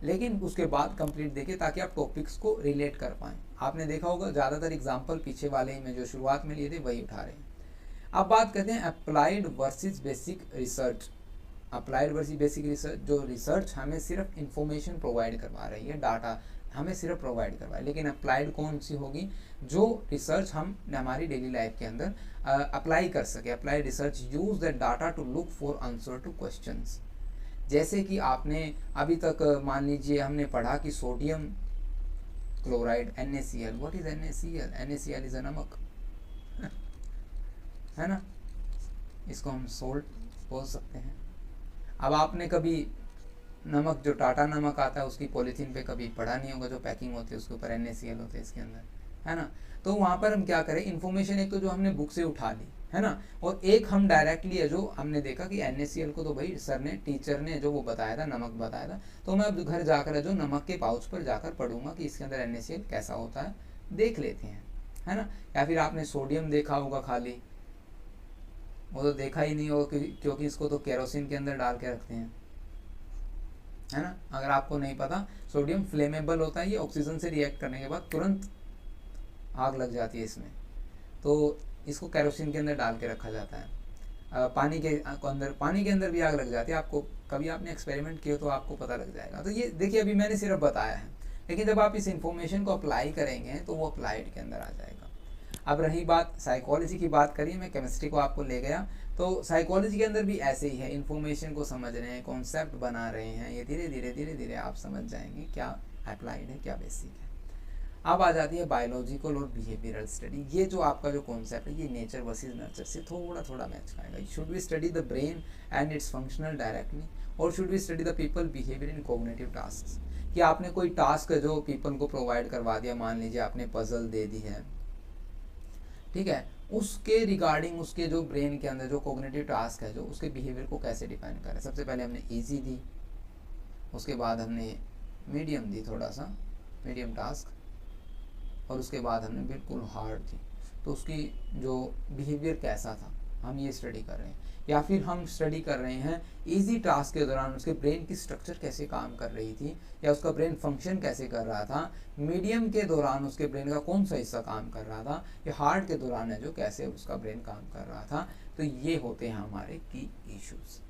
लेकिन उसके बाद कंप्लीट देखिए ताकि आप टॉपिक्स को रिलेट कर पाएँ। आपने देखा होगा ज़्यादातर एग्जाम्पल पीछे वाले ही में जो शुरुआत में लिए थे वही उठा रहे हैं। अब बात करते हैं applied versus basic research. Applied versus basic research, जो रिसर्च हमें सिर्फ इंफॉर्मेशन प्रोवाइड करवा रही है, डाटा हमें सिर्फ प्रोवाइड करवा है, लेकिन अप्लाइड कौन सी होगी, जो रिसर्च हम हमारी डेली लाइफ के अंदर अप्लाई कर सके। Applied research use the data to look for answer to questions. जैसे कि आपने अभी तक मान लीजिए हमने पढ़ा कि sodium chloride NaCl, what is NaCl? NaCl is a नमक, है ना, इसको हम सोल्ट बोल सकते हैं। अब आपने कभी नमक, जो टाटा नमक आता है उसकी पॉलीथीन पे कभी पढ़ा नहीं होगा, जो पैकिंग होती है उसके ऊपर NaCl होते हैं इसके अंदर, है ना। तो वहाँ पर हम क्या करें, इन्फॉर्मेशन एक तो जो हमने बुक से उठा ली, है ना, और एक हम डायरेक्टली है जो हमने देखा कि NaCl को तो भाई सर ने, टीचर ने जो वो बताया था, नमक बताया था, तो मैं अब घर जाकर जो नमक के पाउच पर जाकर पढ़ूंगा कि इसके अंदर NaCl कैसा होता है, देख लेते हैं, है ना। या फिर आपने सोडियम देखा होगा खाली, वो तो देखा ही नहीं होगा क्योंकि इसको तो केरोसिन के अंदर डाल के रखते हैं, है ना। अगर आपको नहीं पता, सोडियम फ्लेमेबल होता है, ये ऑक्सीजन से रिएक्ट करने के बाद तुरंत आग लग जाती है इसमें, तो इसको केरोसिन के अंदर डाल के रखा जाता है। पानी के अंदर भी आग लग जाती है। आपको कभी आपने एक्सपेरिमेंट किया तो आपको पता लग जाएगा। तो ये देखिए अभी मैंने सिर्फ बताया है, लेकिन जब आप इस इंफॉर्मेशन को अप्लाई करेंगे तो वो अप्लाइड के अंदर आ जाएगा। अब रही बात साइकोलॉजी की, बात करिए, मैं केमिस्ट्री को आपको ले गया, तो साइकोलॉजी के अंदर भी ऐसे ही है, इन्फॉर्मेशन को समझ रहे हैं, कॉन्सेप्ट बना रहे हैं, ये धीरे धीरे आप समझ जाएंगे क्या अप्लाइड है क्या बेसिक है। अब आ जाती है बायोलॉजिकल और बिहेवियरल स्टडी। ये जो आपका जो कॉन्सेप्ट है ये नेचर वर्सेस नर्चर से थोड़ा मैच खाएगा। Should we study the brain and its functional directly, और should we study the people behaviour in cognitive task. कि आपने कोई टास्क जो पीपल को प्रोवाइड करवा दिया, मान लीजिए आपने पजल दे दी है, ठीक है, उसके रिगार्डिंग उसके जो ब्रेन के अंदर जो कोग्निटिव टास्क है, जो उसके बिहेवियर को कैसे डिफाइन करें। सबसे पहले हमने इजी दी, उसके बाद हमने मीडियम दी, थोड़ा सा मीडियम टास्क, और उसके बाद हमने बिल्कुल हार्ड दी। तो उसकी जो बिहेवियर कैसा था, हम ये स्टडी कर रहे हैं, या फिर हम स्टडी कर रहे हैं इजी टास्क के दौरान उसके ब्रेन की स्ट्रक्चर कैसे काम कर रही थी, या उसका ब्रेन फंक्शन कैसे कर रहा था, मीडियम के दौरान उसके ब्रेन का कौन सा हिस्सा काम कर रहा था, या हार्ड के दौरान है जो कैसे उसका ब्रेन काम कर रहा था। तो ये होते हैं हमारे की इश्यूज।